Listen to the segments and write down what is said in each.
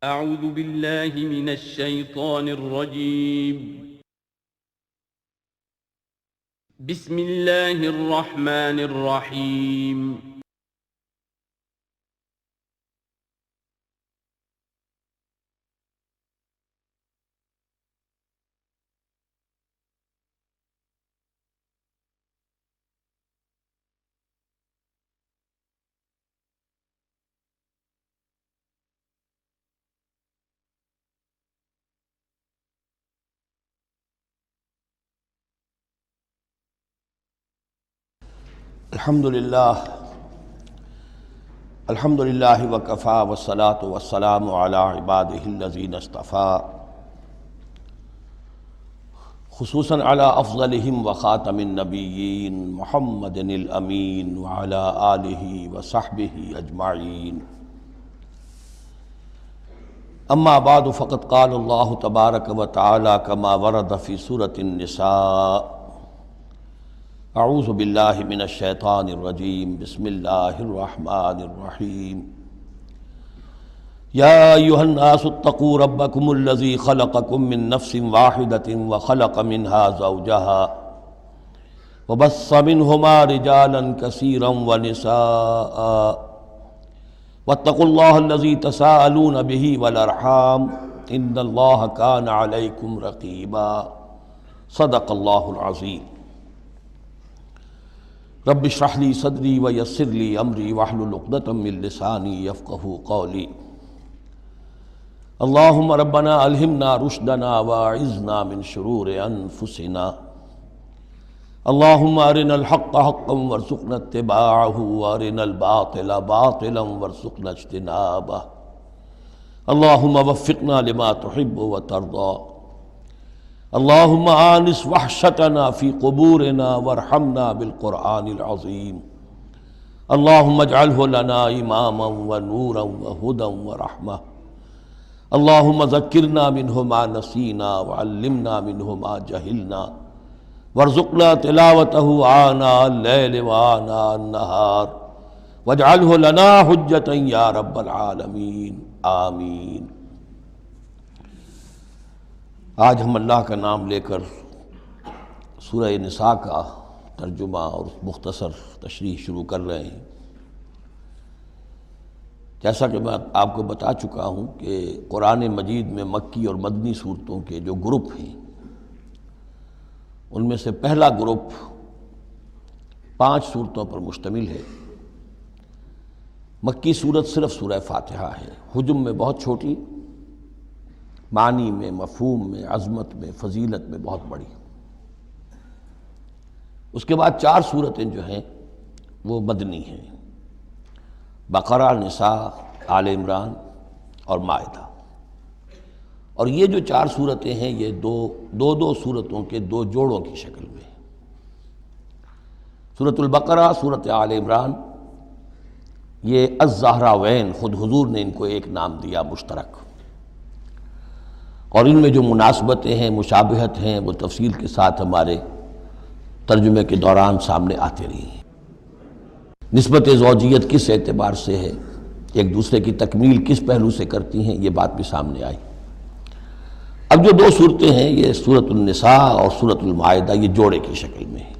اعوذ باللہ من الشیطان الرجیم بسم اللہ الرحمن الرحیم الحمدللہ وکفیٰ والصلاة والسلام علی عبادہ الذین اصطفیٰ خصوصاً علی افضلہم وخاتم النبیین محمد الامین وعلی آلہ وصحبہ اجمعین اما بعد فقد قال اللہ تبارک وتعالی کما ورد فی سورۃ النساء اعوذ باللہ من الشیطان الرجیم بسم اللہ الرحمن الرحیم یا ایہا الناس اتقوا ربکم الذی خلقکم من نفس واحدۃ وخلق منها زوجها وبث منہما رجالا کثیرا ونساء واتقوا اللہ الذی تساءلون به والارحام ان اللہ کان علیکم رقیبا صدق اللہ العظیم رب اشرح لی صدری ویسر لی امری واحلل عقدۃ من لسانی یفقہوا قولی اللہم ربنا الہمنا رشدنا واعذنا من شرور انفسنا اللہم ارنا الحق حقا وارزقنا اتباعہ وارنا الباطل باطلا وارزقنا اجتنابہ اللہم وفقنا لما تحب وترضى اللہم آنس وحشتنا فی قبورنا وارحمنا بالقرآن العظیم اللہم اجعلہ لنا اماما ونورا وہدا ورحمہ اللہم ذکرنا منہ ما نسینا وعلمنا منہ ما جہلنا وارزقنا تلاوتہ آناء اللیل وآناء النہار واجعلہ لنا حجتا یا رب العالمین آمین۔ آج ہم اللہ کا نام لے کر سورہ نساء کا ترجمہ اور مختصر تشریح شروع کر رہے ہیں۔ جیسا کہ میں آپ کو بتا چکا ہوں کہ قرآن مجید میں مکی اور مدنی صورتوں کے جو گروپ ہیں ان میں سے پہلا گروپ 5 صورتوں پر مشتمل ہے۔ مکی صورت صرف سورہ فاتحہ ہے، حجم میں بہت چھوٹی، معنی میں، مفہوم میں، عظمت میں، فضیلت میں بہت بڑی۔ اس کے بعد 4 صورتیں جو ہیں وہ مدنی ہیں، بقرہ، نساء، آل عمران اور مائدہ۔ اور یہ جو 4 صورتیں ہیں یہ دو صورتوں کے 2 جوڑوں کی شکل میں۔ سورۃ البقرہ، سورۃ آل عمران، یہ الزہراوین، خود حضور نے ان کو ایک نام دیا مشترک، اور ان میں جو مناسبتیں ہیں، مشابہت ہیں، وہ تفصیل کے ساتھ ہمارے ترجمے کے دوران سامنے آتے رہی ہیں۔ نسبت زوجیت کس اعتبار سے ہے، ایک دوسرے کی تکمیل کس پہلو سے کرتی ہیں، یہ بات بھی سامنے آئی۔ اب جو 2 صورتیں ہیں یہ سورۃ النساء اور سورۃ المائدہ، یہ جوڑے کی شکل میں ہیں۔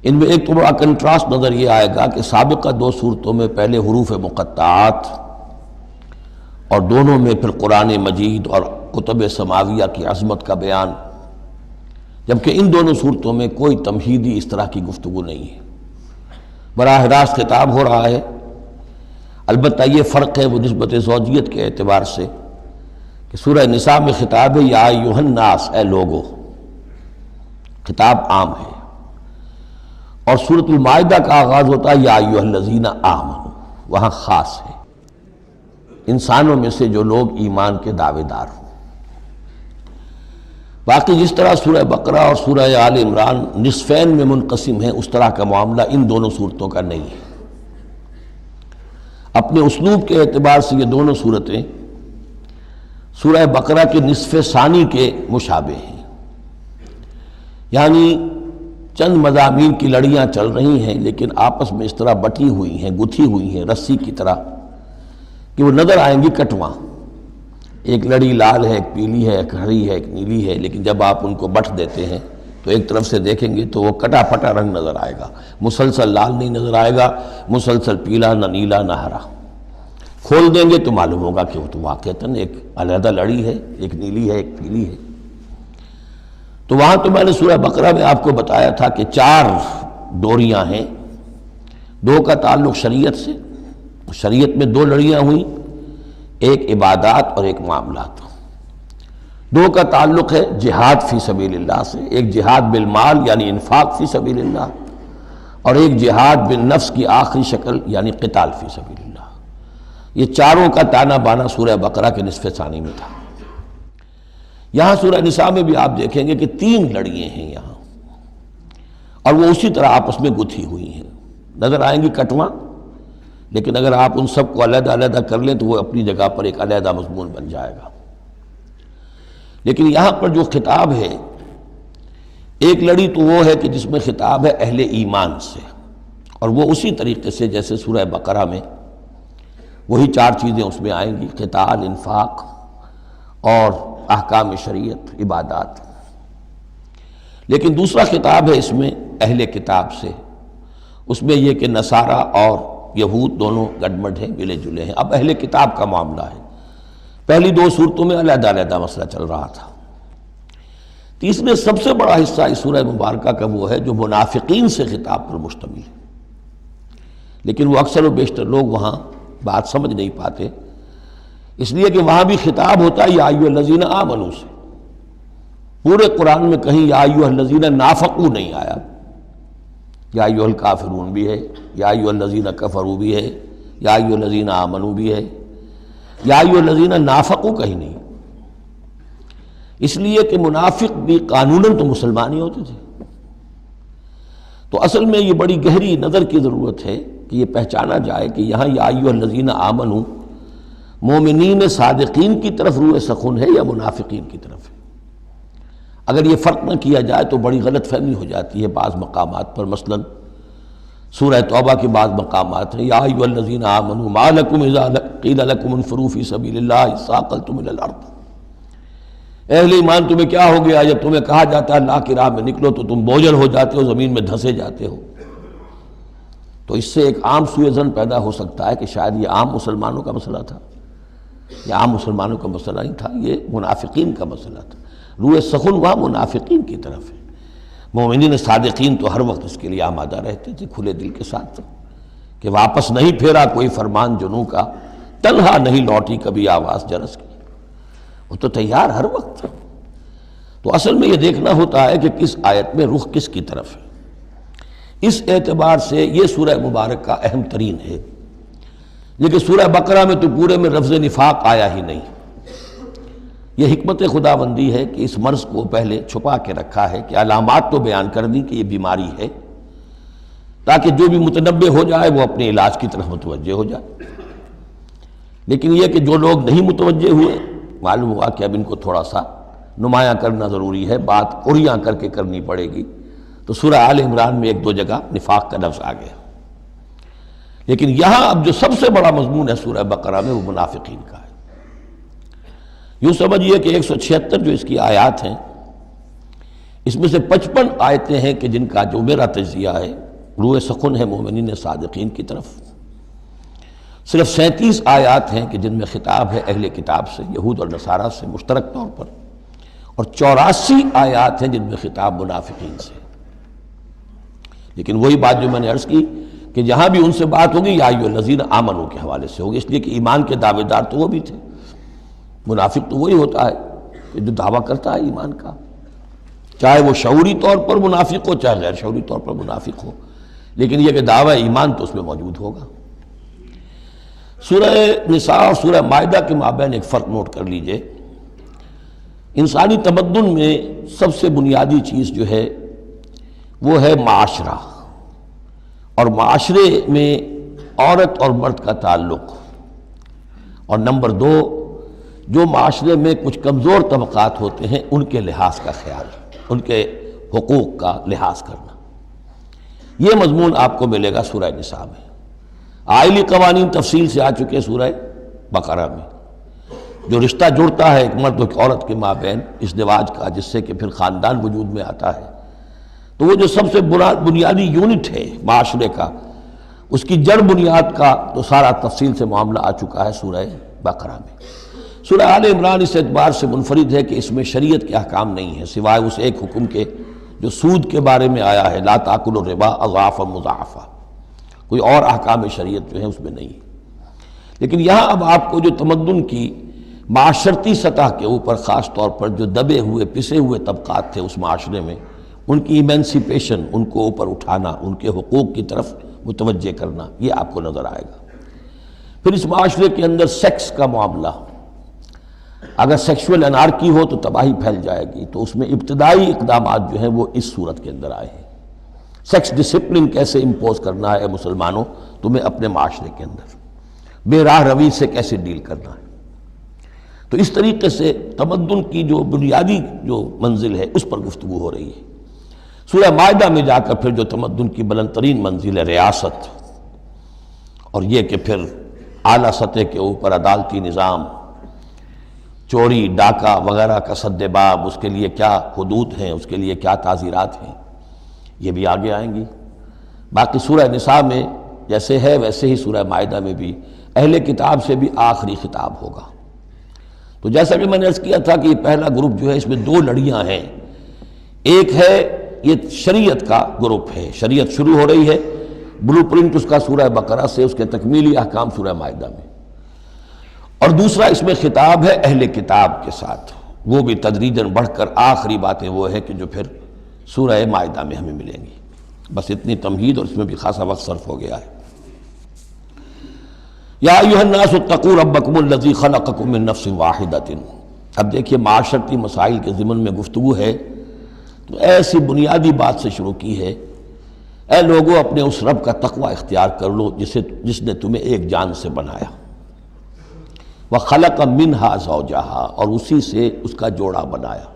ان میں ایک تو بڑا کنٹراسٹ نظر یہ آئے گا کہ سابقہ 2 صورتوں میں پہلے حروف مقطعات اور دونوں میں پھر قرآن مجید اور کتب سماویہ کی عظمت کا بیان، جبکہ ان دونوں صورتوں میں کوئی تمہیدی اس طرح کی گفتگو نہیں ہے، براہ راست خطاب ہو رہا ہے۔ البتہ یہ فرق ہے وہ نسبت زوجیت کے اعتبار سے کہ سورہ نساء میں خطاب ہے یا ایھا الناس، اے لوگو، خطاب عام ہے، اور سورۃ المائدہ کا آغاز ہوتا ہے یا ایھا الذین آمنوا، وہاں خاص ہے، انسانوں میں سے جو لوگ ایمان کے دعوے دار ہوں۔ باقی جس طرح سورہ بقرہ اور سورہ آل عمران نصفین میں منقسم ہیں، اس طرح کا معاملہ ان دونوں صورتوں کا نہیں ہے۔ اپنے اسلوب کے اعتبار سے یہ دونوں صورتیں سورہ بقرہ کے نصف ثانی کے مشابہ ہیں، یعنی چند مضامین کی لڑیاں چل رہی ہیں لیکن آپس میں اس طرح بٹی ہوئی ہیں، گتھی ہوئی ہیں رسی کی طرح، کہ وہ نظر آئیں گی کٹواں، ایک لڑی لال ہے، ایک پیلی ہے، ایک ہری ہے، ایک نیلی ہے، لیکن جب آپ ان کو بٹ دیتے ہیں تو ایک طرف سے دیکھیں گے تو وہ کٹا پھٹا رنگ نظر آئے گا، مسلسل لال نہیں نظر آئے گا، مسلسل پیلا، نہ نیلا نہ ہرا۔ کھول دیں گے تو معلوم ہوگا کہ وہ تو واقعتاً ایک علیحدہ لڑی ہے، ایک نیلی ہے، ایک پیلی ہے۔ تو وہاں تو میں نے سورہ بقرہ میں آپ کو بتایا تھا کہ 4 ڈوریاں ہیں، 2 کا تعلق شریعت سے، شریعت میں 2 لڑیاں ہوئیں، ایک عبادات اور ایک معاملات۔ 2 کا تعلق ہے جہاد فی سبیل اللہ سے، ایک جہاد بالمال یعنی انفاق فی سبیل اللہ، اور ایک جہاد بالنفس کی آخری شکل یعنی قتال فی سبیل اللہ۔ یہ چاروں کا تانا بانا سورہ بقرہ کے نصف ثانی میں تھا۔ یہاں سورہ نساء میں بھی آپ دیکھیں گے کہ 3 لڑیاں ہیں یہاں، اور وہ اسی طرح آپس میں گتھی ہوئی ہیں، نظر آئیں گی کٹواں، لیکن اگر آپ ان سب کو علیحدہ علیحدہ کر لیں تو وہ اپنی جگہ پر ایک علیحدہ مضمون بن جائے گا۔ لیکن یہاں پر جو خطاب ہے، ایک لڑی تو وہ ہے کہ جس میں خطاب ہے اہل ایمان سے، اور وہ اسی طریقے سے جیسے سورہ بقرہ میں وہی 4 چیزیں اس میں آئیں گی، قتال، انفاق اور احکام شریعت، عبادات۔ لیکن دوسرا خطاب ہے اس میں اہل کتاب سے، اس میں یہ کہ نصارہ اور یہود دونوں گڈمڈ ہیں، ملے جلے ہیں۔ اب اہل کتاب کا معاملہ ہے، پہلی 2 صورتوں میں علیحدہ علیحدہ مسئلہ چل رہا تھا۔ تیسرے سب سے بڑا حصہ اس سورہ مبارکہ کا وہ ہے جو منافقین سے خطاب پر مشتمل ہے، لیکن وہ اکثر و بیشتر لوگ وہاں بات سمجھ نہیں پاتے، اس لیے کہ وہاں بھی خطاب ہوتا ہے یا ایھا الذین آمنوا سے۔ پورے قرآن میں کہیں یا ایھا الذین نافقوا نہیں آیا، یا ایھا الکافرون بھی ہے، یا ایھا الذین کفروا بھی ہے، یا ایھا الذین آمنوا بھی ہے، یا ایھا الذین نافقوا کہیں نہیں، اس لیے کہ منافق بھی قانوناً تو مسلمان ہی ہوتے تھے۔ تو اصل میں یہ بڑی گہری نظر کی ضرورت ہے کہ یہ پہچانا جائے کہ یہاں یا ایھا الذین آمنوا مومنین صادقین کی طرف روح سخن ہے یا منافقین کی طرف ہے۔ اگر یہ فرق نہ کیا جائے تو بڑی غلط فہمی ہو جاتی ہے بعض مقامات پر، مثلا سورہ توبہ کے بعض مقامات ہیں، یا ایھا الذین آمنوا ما لکم اذا قیل لکم انفروا فی سبیل اللہ اثاقلتم الی الارض۔ اہل ایمان تمہیں کیا ہو گیا جب تمہیں کہا جاتا ہے اللہ کی راہ میں نکلو تو تم بوجھل ہو جاتے ہو، زمین میں دھنسے جاتے ہو۔ تو اس سے ایک عام سوء ظن پیدا ہو سکتا ہے کہ شاید یہ عام مسلمانوں کا مسئلہ تھا، یہ عام مسلمانوں کا مسئلہ نہیں تھا، یہ منافقین کا مسئلہ تھا۔ روح سخن وہاں منافقین کی طرف ہے، مومنین صادقین تو ہر وقت اس کے لیے آمادہ رہتے تھے کھلے دل کے ساتھ، کہ واپس نہیں پھیرا کوئی فرمان جنوں کا، تنہا نہیں لوٹی کبھی آواز جرس کی، وہ تو تیار ہر وقت تھا۔ تو اصل میں یہ دیکھنا ہوتا ہے کہ کس آیت میں رخ کس کی طرف ہے۔ اس اعتبار سے یہ سورہ مبارک کا اہم ترین ہے، لیکن سورہ بقرہ میں تو پورے میں لفظ نفاق آیا ہی نہیں۔ یہ حکمت خداوندی ہے کہ اس مرض کو پہلے چھپا کے رکھا ہے، کہ علامات تو بیان کر دی کہ یہ بیماری ہے، تاکہ جو بھی متنبہ ہو جائے وہ اپنے علاج کی طرف متوجہ ہو جائے۔ لیکن یہ کہ جو لوگ نہیں متوجہ ہوئے، معلوم ہوا کہ اب ان کو تھوڑا سا نمایاں کرنا ضروری ہے، بات قریاں کر کے کرنی پڑے گی۔ تو سورہ آل عمران میں 1-2 جگہ نفاق کا لفظ آ گیا، لیکن یہاں اب جو سب سے بڑا مضمون ہے سورہ بقرہ میں وہ منافقین کا ہے۔ یوں سمجھیے کہ 176 جو اس کی آیات ہیں، اس میں سے 55 آیتیں ہیں کہ جن کا جو میرا تجزیہ ہے روح سخن ہے مومنین صادقین کی طرف، صرف 37 آیات ہیں کہ جن میں خطاب ہے اہل کتاب سے، یہود اور نصارہ سے مشترک طور پر، اور 84 آیات ہیں جن میں خطاب منافقین سے۔ لیکن وہی بات جو میں نے عرض کی کہ جہاں بھی ان سے بات ہوگی یا ایھا الذین آمنوا کے حوالے سے ہوگی، اس لیے کہ ایمان کے دعوے دار تو وہ بھی تھے۔ منافق تو وہی ہوتا ہے کہ جو دعویٰ کرتا ہے ایمان کا، چاہے وہ شعوری طور پر منافق ہو چاہے غیر شعوری طور پر منافق ہو، لیکن یہ کہ دعویٰ ایمان تو اس میں موجود ہوگا۔ سورہ نساء اور سورہ مائدہ کے مابین ایک فرق نوٹ کر لیجئے۔ انسانی تمدن میں سب سے بنیادی چیز جو ہے وہ ہے معاشرہ، اور معاشرے میں عورت اور مرد کا تعلق، اور نمبر 2 جو معاشرے میں کچھ کمزور طبقات ہوتے ہیں ان کے لحاظ کا خیال، ان کے حقوق کا لحاظ کرنا۔ یہ مضمون آپ کو ملے گا سورہ نساء میں۔ آئلی قوانین تفصیل سے آ چکے سورہ بقرہ میں، جو رشتہ جڑتا ہے ایک مرد و ایک عورت کے مابین ازدواج کا، جس سے کہ پھر خاندان وجود میں آتا ہے، تو وہ جو سب سے بنیادی یونٹ ہے معاشرے کا، اس کی جڑ بنیاد کا تو سارا تفصیل سے معاملہ آ چکا ہے سورہ بقرہ میں۔ سورہ آل عمران اس اعتبار سے منفرد ہے کہ اس میں شریعت کے احکام نہیں ہیں سوائے اس ایک حکم کے جو سود کے بارے میں آیا ہے، لا تاکلوا الربا اضعافا مضاعفا، کوئی اور احکام شریعت جو ہے اس میں نہیں ہے۔ لیکن یہاں اب آپ کو جو تمدن کی معاشرتی سطح کے اوپر خاص طور پر جو دبے ہوئے پسے ہوئے طبقات تھے اس معاشرے میں، ان کی ایمینسیپیشن، ان کو اوپر اٹھانا، ان کے حقوق کی طرف متوجہ کرنا، یہ آپ کو نظر آئے گا۔ پھر اس معاشرے کے اندر سیکس کا معاملہ، اگر سیکشول انارکی ہو تو تباہی پھیل جائے گی، تو اس میں ابتدائی اقدامات جو ہیں وہ اس صورت کے اندر آئے ہیں۔ سیکس ڈسپلن کیسے امپوز کرنا ہے مسلمانوں تمہیں اپنے معاشرے کے اندر، بے راہ روی سے کیسے ڈیل کرنا ہے۔ تو اس طریقے سے تمدن کی جو بنیادی جو منزل ہے اس پر گفتگو ہو رہی ہے۔ سورہ مائدہ میں جا کر پھر جو تمدن کی بلند ترین منزل ہے ریاست، اور یہ کہ پھر اعلیٰ سطح کے اوپر عدالتی نظام، چوری ڈاکہ وغیرہ کا سد باب، اس کے لیے کیا حدود ہیں، اس کے لیے کیا تعزیرات ہیں، یہ بھی آگے آئیں گی۔ باقی سورہ نساء میں جیسے ہے ویسے ہی سورہ مائدہ میں بھی اہل کتاب سے بھی آخری خطاب ہوگا۔ تو جیسا کہ میں نے عرض کیا تھا کہ یہ پہلا گروپ جو ہے اس میں دو لڑیاں ہیں، ایک ہے یہ شریعت کا گروپ ہے، شریعت شروع ہو رہی ہے، بلو پرنٹ اس کا سورہ بقرہ سے، اس کے تکمیلی احکام سورہ مائدہ میں، اور دوسرا اس میں خطاب ہے اہل کتاب کے ساتھ، وہ بھی تدریجاً بڑھ کر آخری باتیں وہ ہے کہ جو پھر سورہ مائدہ میں ہمیں ملیں گی۔ بس اتنی تمہید، اور اس میں بھی خاصا وقت صرف ہو گیا ہے۔ یا ایھا الناس اتقوا ربکم الذی خلقکم من نفس واحدۃ۔ اب دیکھیے معاشرتی مسائل کے ضمن میں گفتگو ہے تو ایسی بنیادی بات سے شروع کی ہے، اے لوگو اپنے اس رب کا تقوی اختیار کر لو جس نے تمہیں ایک جان سے بنایا، وَخَلَقَ مِنْهَا زَوْجَهَا، اور اسی سے اس کا جوڑا بنایا۔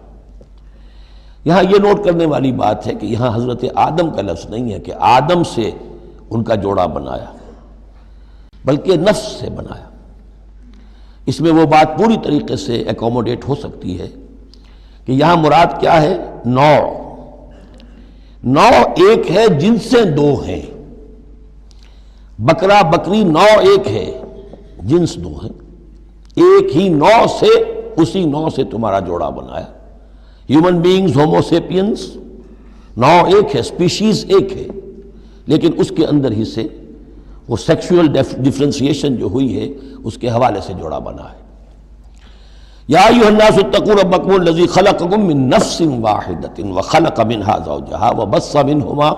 یہاں یہ نوٹ کرنے والی بات ہے کہ یہاں حضرت آدم کا لفظ نہیں ہے کہ آدم سے ان کا جوڑا بنایا، بلکہ نفس سے بنایا۔ اس میں وہ بات پوری طریقے سے ایکوموڈیٹ ہو سکتی ہے کہ یہاں مراد کیا ہے، نوع ایک ہے، جنسیں دو ہیں، بکرا بکری نوع ایک ہے، جنس دو ہیں، ایک ہی نوع سے، اسی نوع سے تمہارا جوڑا بنایا۔ ہیومن بینگز ہومو سیپینز، نوع ایک ہے، سپیشیز ایک ہے، لیکن اس کے اندر ہی سے وہ سیکشول ڈفرینسیشن جو ہوئی ہے اس کے حوالے سے جوڑا بنا ہے۔ یا ایھا الناس اتقوا ربکم الذی خلقکم من نفس واحدۃ وخلق منها زوجها وبث منہما،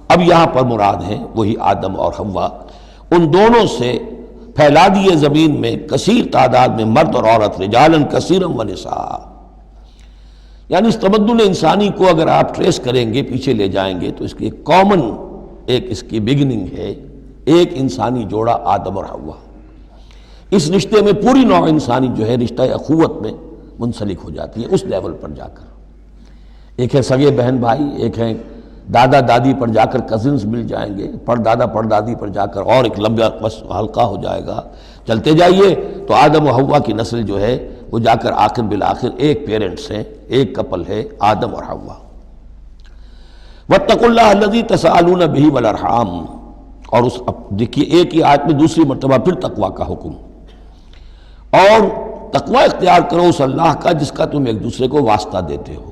اب یہاں پر مراد ہیں وہی آدم اور حوا، ان دونوں سے پھیلا دیے زمین میں کثیر تعداد میں مرد اور عورت، رجالا کثیرا ونساء۔ یعنی اس تمدن انسانی کو اگر آپ ٹریس کریں گے، پیچھے لے جائیں گے، تو اس کی ایک کامن ایک اس کی بگننگ ہے، ایک انسانی جوڑا آدم اور حوا۔ اس رشتے میں پوری نوع انسانی جو ہے رشتہ اخوت میں منسلک ہو جاتی ہے اس لیول پر جا کر۔ ایک ہے سگے بہن بھائی، ایک ہے دادا دادی پر جا کر کزنز مل جائیں گے، پردادا پردادی پر جا کر اور ایک لمبا حلقہ ہو جائے گا، چلتے جائیے تو آدم و حوا کی نسل جو ہے وہ جا کر آخر بالآخر ایک پیرنٹس ہیں، ایک کپل ہے، آدم اور حوا۔ واتقوا اللہ الذی تساءلون بہ والارحام، اور اس دیکھیے ایک ہی آیت میں دوسری مرتبہ پھر تقوی کا حکم، اور تقوی اختیار کرو اس اللہ کا جس کا تم ایک دوسرے کو واسطہ دیتے ہو۔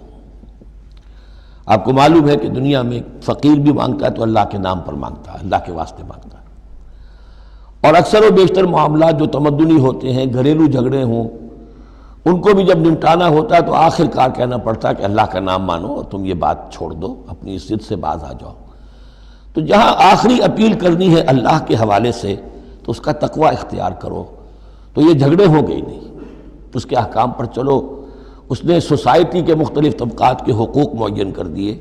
آپ کو معلوم ہے کہ دنیا میں فقیر بھی مانگتا ہے تو اللہ کے نام پر مانگتا ہے، اللہ کے واسطے مانگتا ہے، اور اکثر و بیشتر معاملات جو تمدنی ہوتے ہیں، گھریلو جھگڑے ہوں، ان کو بھی جب نمٹانا ہوتا ہے تو آخر کار کہنا پڑتا ہے کہ اللہ کا نام مانو اور تم یہ بات چھوڑ دو، اپنی اس ضد سے باز آ جاؤ۔ تو جہاں آخری اپیل کرنی ہے اللہ کے حوالے سے تو اس کا تقوی اختیار کرو، تو یہ جھگڑے ہوں گے ہی نہیں، اس کے احکام پر چلو۔ اس نے سوسائٹی کے مختلف طبقات کے حقوق معین کر دیے،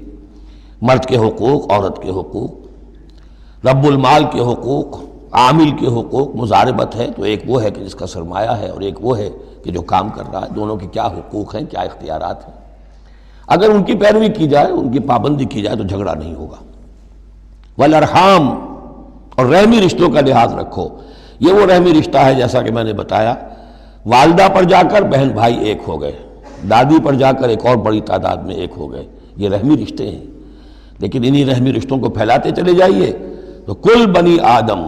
مرد کے حقوق، عورت کے حقوق، رب المال کے حقوق، عامل کے حقوق، مضاربت ہے تو ایک وہ ہے کہ جس کا سرمایہ ہے اور ایک وہ ہے کہ جو کام کر رہا ہے، دونوں کے کیا حقوق ہیں، کیا اختیارات ہیں۔ اگر ان کی پیروی کی جائے، ان کی پابندی کی جائے تو جھگڑا نہیں ہوگا۔ والارحام، اور رحمی رشتوں کا لحاظ رکھو۔ یہ وہ رحمی رشتہ ہے جیسا کہ میں نے بتایا، والدہ پر جا کر بہن بھائی ایک ہو گئے، دادی پر جا کر ایک اور بڑی تعداد میں ایک ہو گئے، یہ رحمی رشتے ہیں۔ لیکن انہی رحمی رشتوں کو پھیلاتے چلے جائیے تو کل بنی آدم،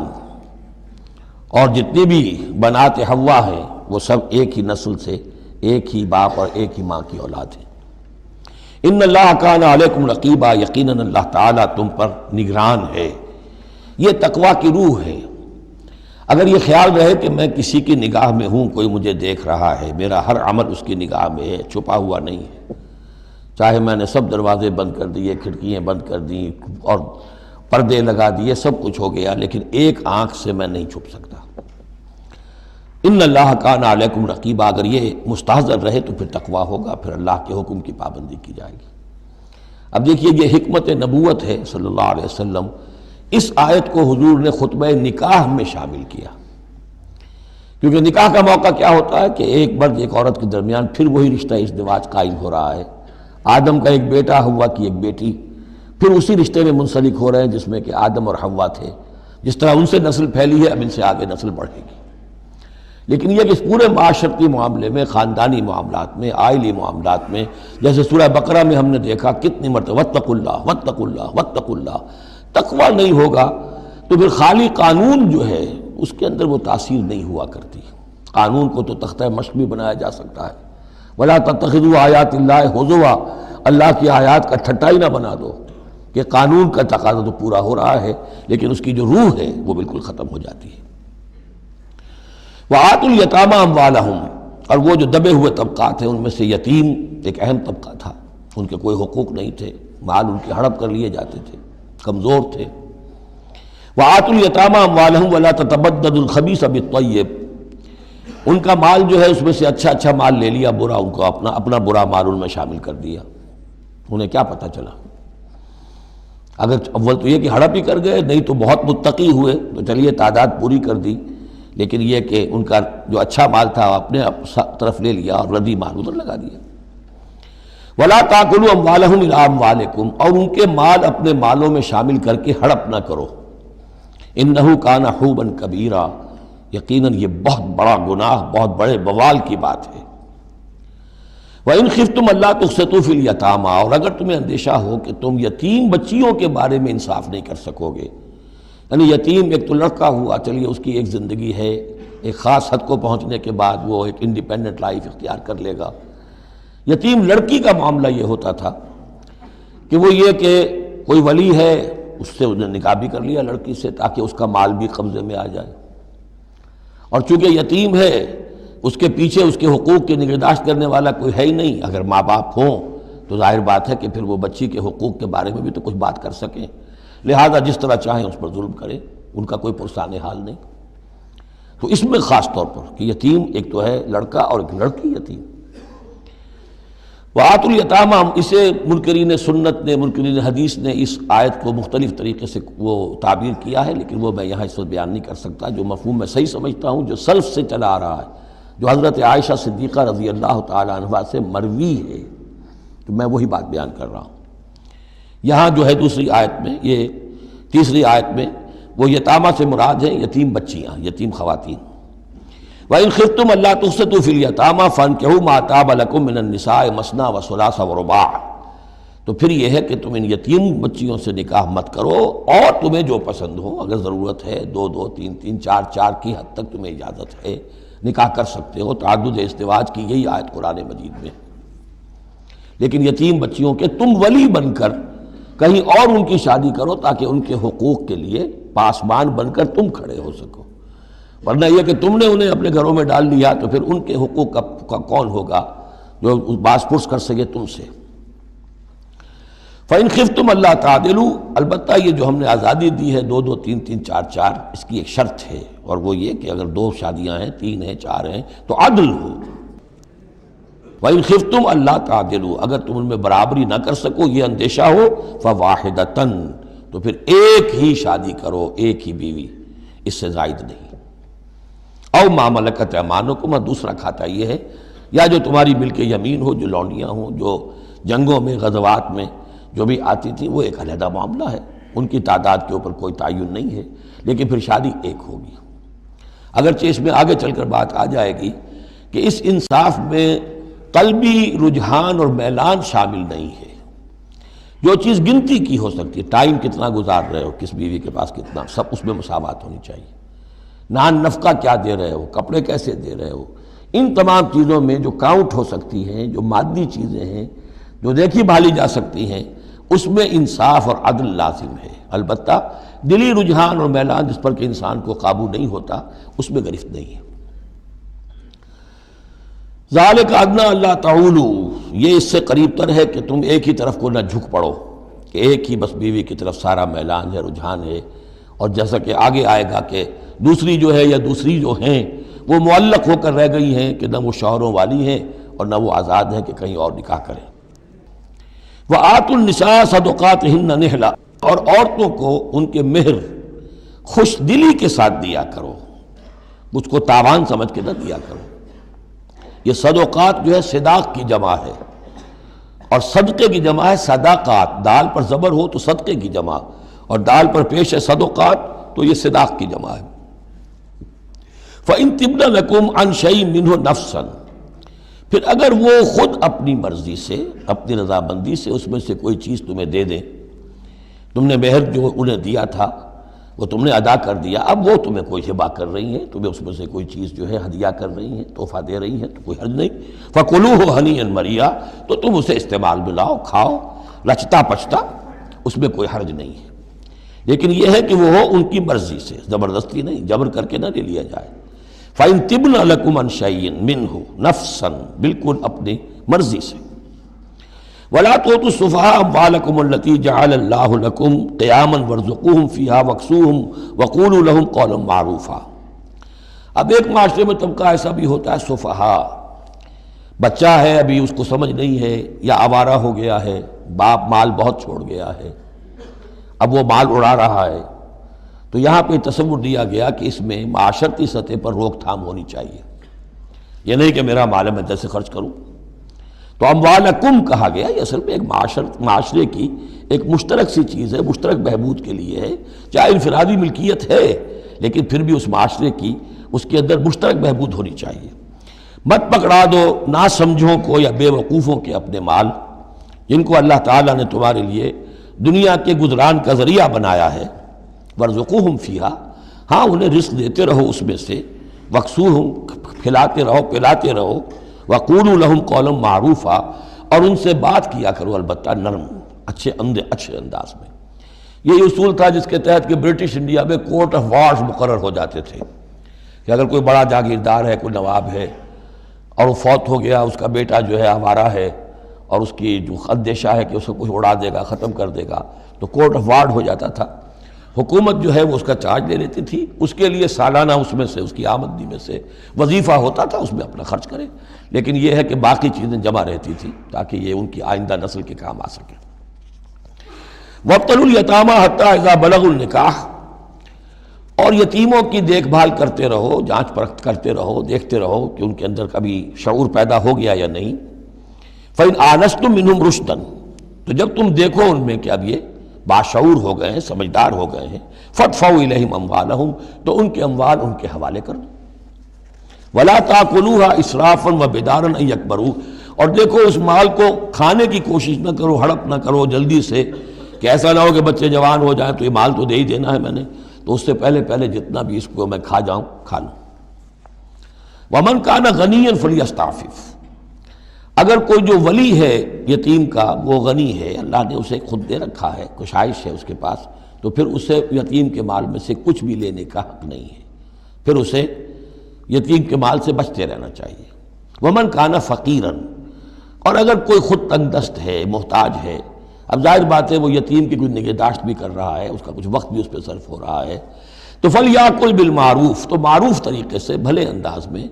اور جتنی بھی بنات حوا ہیں وہ سب ایک ہی نسل سے، ایک ہی باپ اور ایک ہی ماں کی اولاد ہیں۔ ان اللہ کان علیکم رقیبا، یقیناً اللہ تعالیٰ تم پر نگران ہے۔ یہ تقویٰ کی روح ہے۔ اگر یہ خیال رہے کہ میں کسی کی نگاہ میں ہوں، کوئی مجھے دیکھ رہا ہے، میرا ہر عمل اس کی نگاہ میں ہے، چھپا ہوا نہیں ہے، چاہے میں نے سب دروازے بند کر دیے، کھڑکیاں بند کر دیں اور پردے لگا دیے، سب کچھ ہو گیا، لیکن ایک آنکھ سے میں نہیں چھپ سکتا۔ ان اللہ کان علیکم رقیبا، اگر یہ مستحضر رہے تو پھر تقویٰ ہوگا، پھر اللہ کے حکم کی پابندی کی جائے گی۔ اب دیکھیے یہ حکمت نبوت ہے صلی اللہ علیہ وسلم، اس آیت کو حضور نے خطبہ نکاح میں شامل کیا، کیونکہ نکاح کا موقع کیا ہوتا ہے کہ ایک مرد ایک عورت کے درمیان پھر وہی رشتہ ازدواج قائم ہو رہا ہے، آدم کا ایک بیٹا، حوا کی ایک بیٹی، پھر اسی رشتے میں منسلک ہو رہے ہیں جس میں کہ آدم اور حوا تھے، جس طرح ان سے نسل پھیلی ہے اب ان سے آگے نسل بڑھے گی۔ لیکن یہ کہ اس پورے معاشرتی معاملے میں، خاندانی معاملات میں، عائلی معاملات میں، جیسے سورہ بقرہ میں ہم نے دیکھا کتنی مرتبہ واتقوا اللہ واتقوا اللہ واتقوا اللہ، تقویٰ نہیں ہوگا تو پھر خالی قانون جو ہے اس کے اندر وہ تاثیر نہیں ہوا کرتی۔ قانون کو تو تختہ مشق بھی بنایا جا سکتا ہے، وَلَا تَتَّخِذُوا آیَاتِ اللَّهِ هُزُوًا، اللہ کی آیات کا ٹھٹا ہی نہ بنا دو، کہ قانون کا تقاضا تو پورا ہو رہا ہے لیکن اس کی جو روح ہے وہ بالکل ختم ہو جاتی ہے۔ وَآتُوا الْيَتَامَىٰ أَمْوَالَهُمْ، اور وہ جو دبے ہوئے طبقات ہیں ان میں سے یتیم ایک اہم طبقہ تھا، ان کے کوئی حقوق نہیں تھے، مال ان کے ہڑپ کر لیے جاتے تھے، کمزور تھے۔ وَآتُوا الْيَتَامَىٰ أَمْوَالَهُمْ وَلَا تَتَبَدَّلُوا الْخَبِيثَ بِالطَّيِّبِ، ان کا مال جو ہے اس میں سے اچھا اچھا مال لے لیا، برا ان کو اپنا برا مال ان میں شامل کر دیا۔ انہیں کیا پتہ چلا؟ اگر اول تو یہ کہ ہڑپ ہی کر گئے، نہیں تو بہت متقی ہوئے تو چلیے تعداد پوری کر دی، لیکن یہ کہ ان کا جو اچھا مال تھا اپنے طرف لے لیا اور ردی مال ادھر لگا دیا۔ وَلَا تَأْكُلُوا أَمْوَالَهُمْ إِلَىٰ أَمْوَالِكُمْ، اور ان کے مال اپنے مالوں میں شامل کر کے ہڑپ نہ کرو۔ إِنَّهُ كَانَ حُوبًا كَبِيرًا، یقیناً یہ بہت بڑا گناہ، بہت بڑے بوال کی بات ہے۔ وَإِنْ خِفْتُمْ أَلَّا تُقْسِطُوا فِي الْيَتَامَىٰ، اور اگر تمہیں اندیشہ ہو کہ تم یتیم بچیوں کے بارے میں انصاف نہیں کر سکو گے، یعنی یتیم ایک تو لڑکا ہوا، چلیے اس کی ایک زندگی ہے، ایک خاص حد کو پہنچنے کے بعد وہ ایک انڈیپینڈنٹ لائف اختیار کر لے گا۔ یتیم لڑکی کا معاملہ یہ ہوتا تھا کہ وہ یہ کہ کوئی ولی ہے، اس سے انہیں نکاح بھی کر لیا لڑکی سے تاکہ اس کا مال بھی قبضے میں آ جائے، اور چونکہ یتیم ہے اس کے پیچھے اس کے حقوق کی نگہداشت کرنے والا کوئی ہے ہی نہیں۔ اگر ماں باپ ہوں تو ظاہر بات ہے کہ پھر وہ بچی کے حقوق کے بارے میں بھی تو کچھ بات کر سکیں، لہذا جس طرح چاہیں اس پر ظلم کریں، ان کا کوئی پرسان حال نہیں۔ تو اس میں خاص طور پر کہ یتیم ایک تو ہے لڑکا اور ایک لڑکی یتیم۔ وَآتُوا الْيَتَامَىٰ، اسے منکرین سنت نے، منکرین حدیث نے اس آیت کو مختلف طریقے سے وہ تعبیر کیا ہے، لیکن وہ میں یہاں اس وقت بیان نہیں کر سکتا۔ جو مفہوم میں صحیح سمجھتا ہوں، جو سلف سے چلا آ رہا ہے، جو حضرت عائشہ صدیقہ رضی اللہ تعالی عنہا سے مروی ہے، تو میں وہی بات بیان کر رہا ہوں۔ یہاں جو ہے دوسری آیت میں، یہ تیسری آیت میں، وہ یتامہ سے مراد ہے یتیم بچیاں، یتیم خواتین۔ وَإِنْ خِفْتُمْ أَلَّا تُقْسِطُوا فِي الْيَتَامَىٰ فَانكِحُوا مَا طَابَ لَكُم مِّنَ النِّسَاءِ مَثْنَىٰ وَثُلَاثَ وَرُبَاعَ، تو پھر یہ ہے کہ تم ان یتیم بچیوں سے نکاح مت کرو، اور تمہیں جو پسند ہو، اگر ضرورت ہے دو دو تین تین چار چار کی حد تک تمہیں اجازت ہے، نکاح کر سکتے ہو۔ تعدد ازدواج کی یہی آیت قرآن مجید میں، لیکن یتیم بچیوں کے تم ولی بن کر کہیں اور ان کی شادی کرو تاکہ ان کے حقوق کے لیے پاسبان بن کر تم کھڑے ہو سکو، ورنہ یہ کہ تم نے انہیں اپنے گھروں میں ڈال لیا تو پھر ان کے حقوق کا کون ہوگا جو باز پرس کر سکے تم سے۔ فَإِنْ خِفْتُمْ أَلَّا تَعْدِلُوا، البتہ یہ جو ہم نے آزادی دی ہے دو دو تین تین چار چار، اس کی ایک شرط ہے، اور وہ یہ کہ اگر دو شادیاں ہیں، تین ہیں، چار ہیں، تو عدل ہو۔ وَإِنْ خِفْتُمْ أَلَّا تَعْدِلُوا، اگر تم ان میں برابری نہ کر سکو، یہ اندیشہ ہو، فَوَاحِدَةً، تو پھر ایک ہی شادی کرو، ایک ہی بیوی، اس سے زائد نہیں۔ او ما ملکت ایمانکم، اور دوسرا کھاتا یہ ہے، یا جو تمہاری ملک یمین ہو، جو لونڈیاں ہوں، جو جنگوں میں غزوات میں جو بھی آتی تھیں، وہ ایک علیحدہ معاملہ ہے، ان کی تعداد کے اوپر کوئی تعین نہیں ہے، لیکن پھر شادی ایک ہوگی۔ اگرچہ اس میں آگے چل کر بات آ جائے گی کہ اس انصاف میں قلبی رجحان اور میلان شامل نہیں ہے۔ جو چیز گنتی کی ہو سکتی ہے، ٹائم کتنا گزار رہے ہو، کس بیوی کے پاس کتنا، سب اس میں مساوات ہونی چاہیے۔ نان نفقہ کیا دے رہے ہو، کپڑے کیسے دے رہے ہو، ان تمام چیزوں میں جو کاؤنٹ ہو سکتی ہیں، جو مادی چیزیں ہیں جو دیکھی بھالی جا سکتی ہیں، اس میں انصاف اور عدل لازم ہے۔ البتہ دلی رجحان اور میلان جس پر کہ انسان کو قابو نہیں ہوتا، اس میں گرفت نہیں ہے۔ ذالک ادنیٰ اللہ تعولوا، یہ اس سے قریب تر ہے کہ تم ایک ہی طرف کو نہ جھک پڑو، کہ ایک ہی بس بیوی کی طرف سارا میلان ہے، رجحان ہے۔ اور جیسا کہ آگے آئے گا کہ دوسری جو ہے یا دوسری جو ہیں وہ معلق ہو کر رہ گئی ہیں کہ نہ وہ شوہروں والی ہیں اور نہ وہ آزاد ہیں کہ کہیں اور نکاح کریں۔ وَآتُوا النِّسَاءَ صَدُقَاتِهِنَّ نِحْلًا، اور عورتوں کو ان کے مہر خوش دلی کے ساتھ دیا کرو، مجھ کو تاوان سمجھ کے نہ دیا کرو۔ یہ صدقات جو ہے صداق کی جمع ہے، اور صدقے کی جمع ہے صداقات۔ دال پر زبر ہو تو صدقے کی جمع، اور دال پر پیش ہے صدقات تو یہ صداق کی جمع ہے۔ فَإِن تِبْنَ لَكُمْ عَنْ شَيْءٍ مِّنْهُ نَفْسًا، پھر اگر وہ خود اپنی مرضی سے، اپنی رضامندی سے اس میں سے کوئی چیز تمہیں دے دیں، تم نے مہر جو انہیں دیا تھا وہ تم نے ادا کر دیا، اب وہ تمہیں کوئی ہبہ کر رہی ہیں، تمہیں اس میں سے کوئی چیز جو ہے ہدیہ کر رہی ہیں، تحفہ دے رہی ہیں، تو کوئی حرج نہیں۔ فَكُلُوهُ هَنِيًّا مَرِيًّا، تو تم اسے استعمال میں لاؤ، کھاؤ رچتا پچتا، اس میں کوئی حرج نہیں ہے۔ لیکن یہ ہے کہ وہ ہو ان کی مرضی سے، زبردستی نہیں، جبر کر کے نہ لے لیا جائے۔ فَإِن تِبْنَ لَكُمْ عَنْ شَيْءٍ مِّنْهُ نَفْسًا، بالکل اپنی مرضی سے۔ وَلَا تُؤْتُوا السُّفَهَاءَ أَمْوَالَكُمُ الَّتِي جَعَلَ اللَّهُ لَكُمْ قِيَامًا وَارْزُقُوهُمْ فِيهَا وَاكْسُوهُمْ وَقُولُوا لَهُمْ قَوْلًا مَّعْرُوفًا۔ اب ایک معاشرے میں طبقہ ایسا بھی ہوتا ہے سفہاء، بچہ ہے ابھی اس کو سمجھ نہیں ہے، یا آوارہ ہو گیا ہے، باپ مال بہت چھوڑ گیا ہے، اب وہ مال اڑا رہا ہے، تو یہاں پہ تصور دیا گیا کہ اس میں معاشرتی سطح پر روک تھام ہونی چاہیے۔ یہ نہیں کہ میرا مال ہے میں جیسے خرچ کروں۔ تو اموالکم کہا گیا، یہ اصل میں ایک معاشرے کی ایک مشترک سی چیز ہے، مشترک بہبود کے لیے ہے، چاہے انفرادی ملکیت ہے لیکن پھر بھی اس معاشرے کی اس کے اندر مشترک بہبود ہونی چاہیے۔ مت پکڑا دو ناسمجھوں کو یا بے وقوفوں کے اپنے مال، جن کو اللہ تعالیٰ نے تمہارے لیے دنیا کے گزران کا ذریعہ بنایا ہے۔ وَارْزُقُوهُمْ فِيهَا، ہاں انہیں رزق دیتے رہو اس میں سے، وَاكْسُوهُمْ کھلاتے رہو پلاتے رہو، وَقُولُوا لَهُمْ قَوْلًا مَّعْرُوفًا، اور ان سے بات کیا کرو البتہ نرم اچھے انداز میں۔ یہی اصول تھا جس کے تحت کہ برٹش انڈیا میں کورٹ آف وارز مقرر ہو جاتے تھے، کہ اگر کوئی بڑا جاگیردار ہے، کوئی نواب ہے، اور وہ فوت ہو گیا، اس کا بیٹا جو ہے آوارہ ہے، اور اس کی جو اندیشہ ہے کہ اسے کوئی اڑا دے گا، ختم کر دے گا، تو کورٹ آف وارز ہو جاتا تھا۔ حکومت جو ہے وہ اس کا چارج لے لیتی تھی، اس کے لیے سالانہ اس میں سے، اس کی آمدنی میں سے وظیفہ ہوتا تھا، اس میں اپنا خرچ کرے، لیکن یہ ہے کہ باقی چیزیں جمع رہتی تھی تاکہ یہ ان کی آئندہ نسل کے کام آ سکے۔ وَابْتَلُوا الْيَتَامَىٰ حَتَّىٰ إِذَا بَلَغُوا النِّكَاحَ، اور یتیموں کی دیکھ بھال کرتے رہو، جانچ پرکھ کرتے رہو، دیکھتے رہو کہ ان کے اندر کبھی شعور پیدا ہو گیا یا نہیں۔ فَإِنْ آنَسْتُم مِّنْهُمْ رُشْدًا، تو جب تم دیکھو ان میں کہ اب یہ باشعور ہو گئے ہیں، سمجھدار ہو گئے ہیں، فَادْفَعُوا إِلَيْهِمْ أَمْوَالَهُمْ، تو ان کے اموال ان کے حوالے کر دو۔ وَلَا تَأْكُلُوهَا إِسْرَافًا وَبِدَارًا أَن يَكْبَرُوا، اور دیکھو اس مال کو کھانے کی کوشش نہ کرو، ہڑپ نہ کرو جلدی سے، کہ ایسا نہ ہو کہ بچے جوان ہو جائیں تو یہ مال تو دے ہی دینا ہے میں نے، تو اس سے پہلے جتنا بھی اس کو میں کھا جاؤں کھا لوں۔ وَمَنْ كَانَ غَنِيًّا فَلْيَسْتَعْفِفْ، اگر کوئی جو ولی ہے یتیم کا وہ غنی ہے، اللہ نے اسے خود دے رکھا ہے، کشائش ہے اس کے پاس، تو پھر اسے یتیم کے مال میں سے کچھ بھی لینے کا حق نہیں ہے، پھر اسے یتیم کے مال سے بچتے رہنا چاہیے۔ وَمَنْ كَانَ فَقِيرًا، اور اگر کوئی خود تنگ دست ہے، محتاج ہے، اب ظاہر بات ہے وہ یتیم کی کوئی نگہداشت بھی کر رہا ہے، اس کا کچھ وقت بھی اس پہ صرف ہو رہا ہے، تو فَلْيَأْكُلْ بِالْمَعْرُوفِ، تو معروف طریقے سے بھلے انداز میں،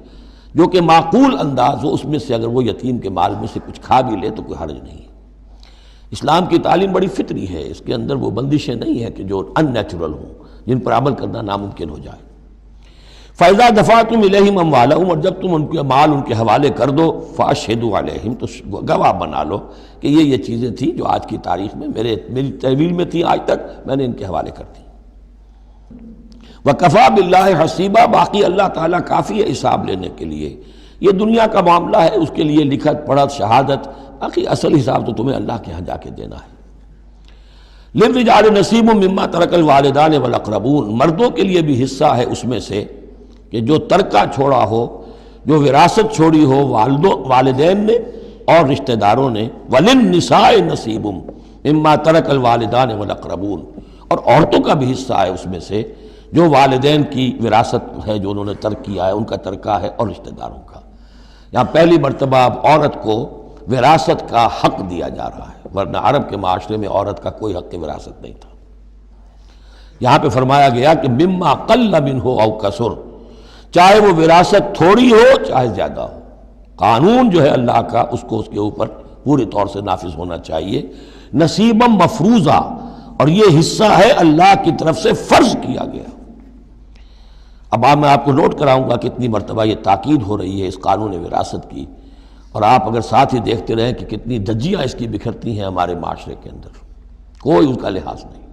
جو کہ معقول انداز ہو، اس میں سے اگر وہ یتیم کے مال میں سے کچھ کھا بھی لے تو کوئی حرج نہیں ہے۔ اسلام کی تعلیم بڑی فطری ہے، اس کے اندر وہ بندشیں نہیں ہیں کہ جو ان نیچرل ہوں، جن پر عمل کرنا ناممکن ہو جائے۔ فَإِذَا دَفَعْتُمْ إِلَيْهِمْ أَمْوَالَهُمْ، اور جب تم ان کے مال ان کے حوالے کر دو، فَأَشْهِدُوا عَلَيْهِمْ، تو گواہ بنا لو کہ یہ چیزیں تھیں جو آج کی تاریخ میں میری تحویل میں تھی، آج تک میں نے ان کے حوالے کر دی۔ وَكَفَى بِاللَّهِ حَسِيبًا، باقی اللہ تعالیٰ کافی ہے حساب لینے کے لیے. یہ دنیا کا معاملہ ہے، اس کے لیے لکھت پڑھت شہادت، باقی اصل حساب تو تمہیں اللہ کے ہاں جا کے دینا ہے. لِلرِّجَالِ نَصِيبٌ مِّمَّا تَرَكَ الْوَالِدَانِ وَالْأَقْرَبُونَ، مردوں کے لیے بھی حصہ ہے اس میں سے کہ جو ترکہ چھوڑا ہو، جو وراثت چھوڑی ہو والدین نے اور رشتہ داروں نے. وَلِلنِّسَاءِ نَصِيبٌ مِّمَّا تَرَكَ الْوَالِدَانِ وَالْأَقْرَبُونَ، اور عورتوں کا بھی حصہ ہے اس میں سے جو والدین کی وراثت ہے، جو انہوں نے ترک کیا ہے، ان کا ترکہ ہے، اور رشتہ داروں کا. یہاں پہلی مرتبہ اب عورت کو وراثت کا حق دیا جا رہا ہے، ورنہ عرب کے معاشرے میں عورت کا کوئی حق وراثت نہیں تھا. یہاں پہ فرمایا گیا کہ مما قل منہ او کثر، چاہے وہ وراثت تھوڑی ہو چاہے زیادہ ہو، قانون جو ہے اللہ کا اس کو اس کے اوپر پوری طور سے نافذ ہونا چاہیے. نصیبا مفروضہ، اور یہ حصہ ہے اللہ کی طرف سے فرض کیا گیا. اب میں آپ کو نوٹ کراؤں گا کتنی مرتبہ یہ تاکید ہو رہی ہے اس قانون وراثت کی، اور آپ اگر ساتھ ہی دیکھتے رہیں کہ کتنی دھجیاں اس کی بکھرتی ہیں ہمارے معاشرے کے اندر، کوئی اس کا لحاظ نہیں.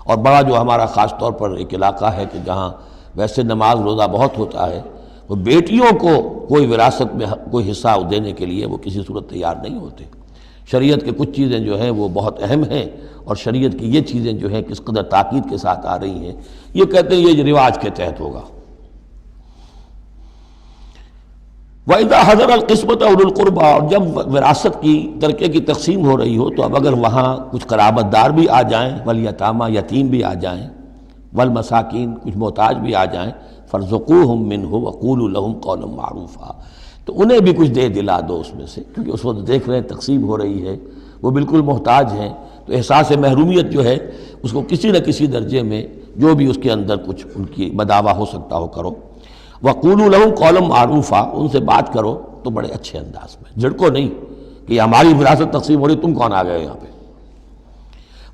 اور بڑا جو ہمارا خاص طور پر ایک علاقہ ہے کہ جہاں ویسے نماز روزہ بہت ہوتا ہے، وہ بیٹیوں کو کوئی وراثت میں کوئی حصہ دینے کے لیے وہ کسی صورت تیار نہیں ہوتے. شریعت کے کچھ چیزیں جو ہیں وہ بہت اہم ہیں، اور شریعت کی یہ چیزیں جو ہیں کس قدر تاکید کے ساتھ آ رہی ہیں، یہ کہتے ہیں یہ رواج کے تحت ہوگا. وَإِذَا حَضَرَ الْقِسْمَةَ أُولُو الْقُرْبَى، اور جب وراثت کی ترکے کی تقسیم ہو رہی ہو تو اب اگر وہاں کچھ قرابت دار بھی آ جائیں، والیتامى، یتیم بھی آ جائیں، والمساکین، کچھ محتاج بھی آ جائیں، فارزقوہم منہ وقولوا لہم قولا معروفا، تو انہیں بھی کچھ دے دلا دو اس میں سے، کیونکہ اس وقت دیکھ رہے ہیں تقسیم ہو رہی ہے، وہ بالکل محتاج ہیں، تو احساس محرومیت جو ہے اس کو کسی نہ کسی درجے میں جو بھی اس کے اندر کچھ ان کی بداوا ہو سکتا ہو کرو. وقولوا لہم قولا معروفا، ان سے بات کرو تو بڑے اچھے انداز میں، جھڑکو نہیں کہ یہ ہماری وراثت تقسیم ہو رہی، تم کون آ گئے یہاں پہ.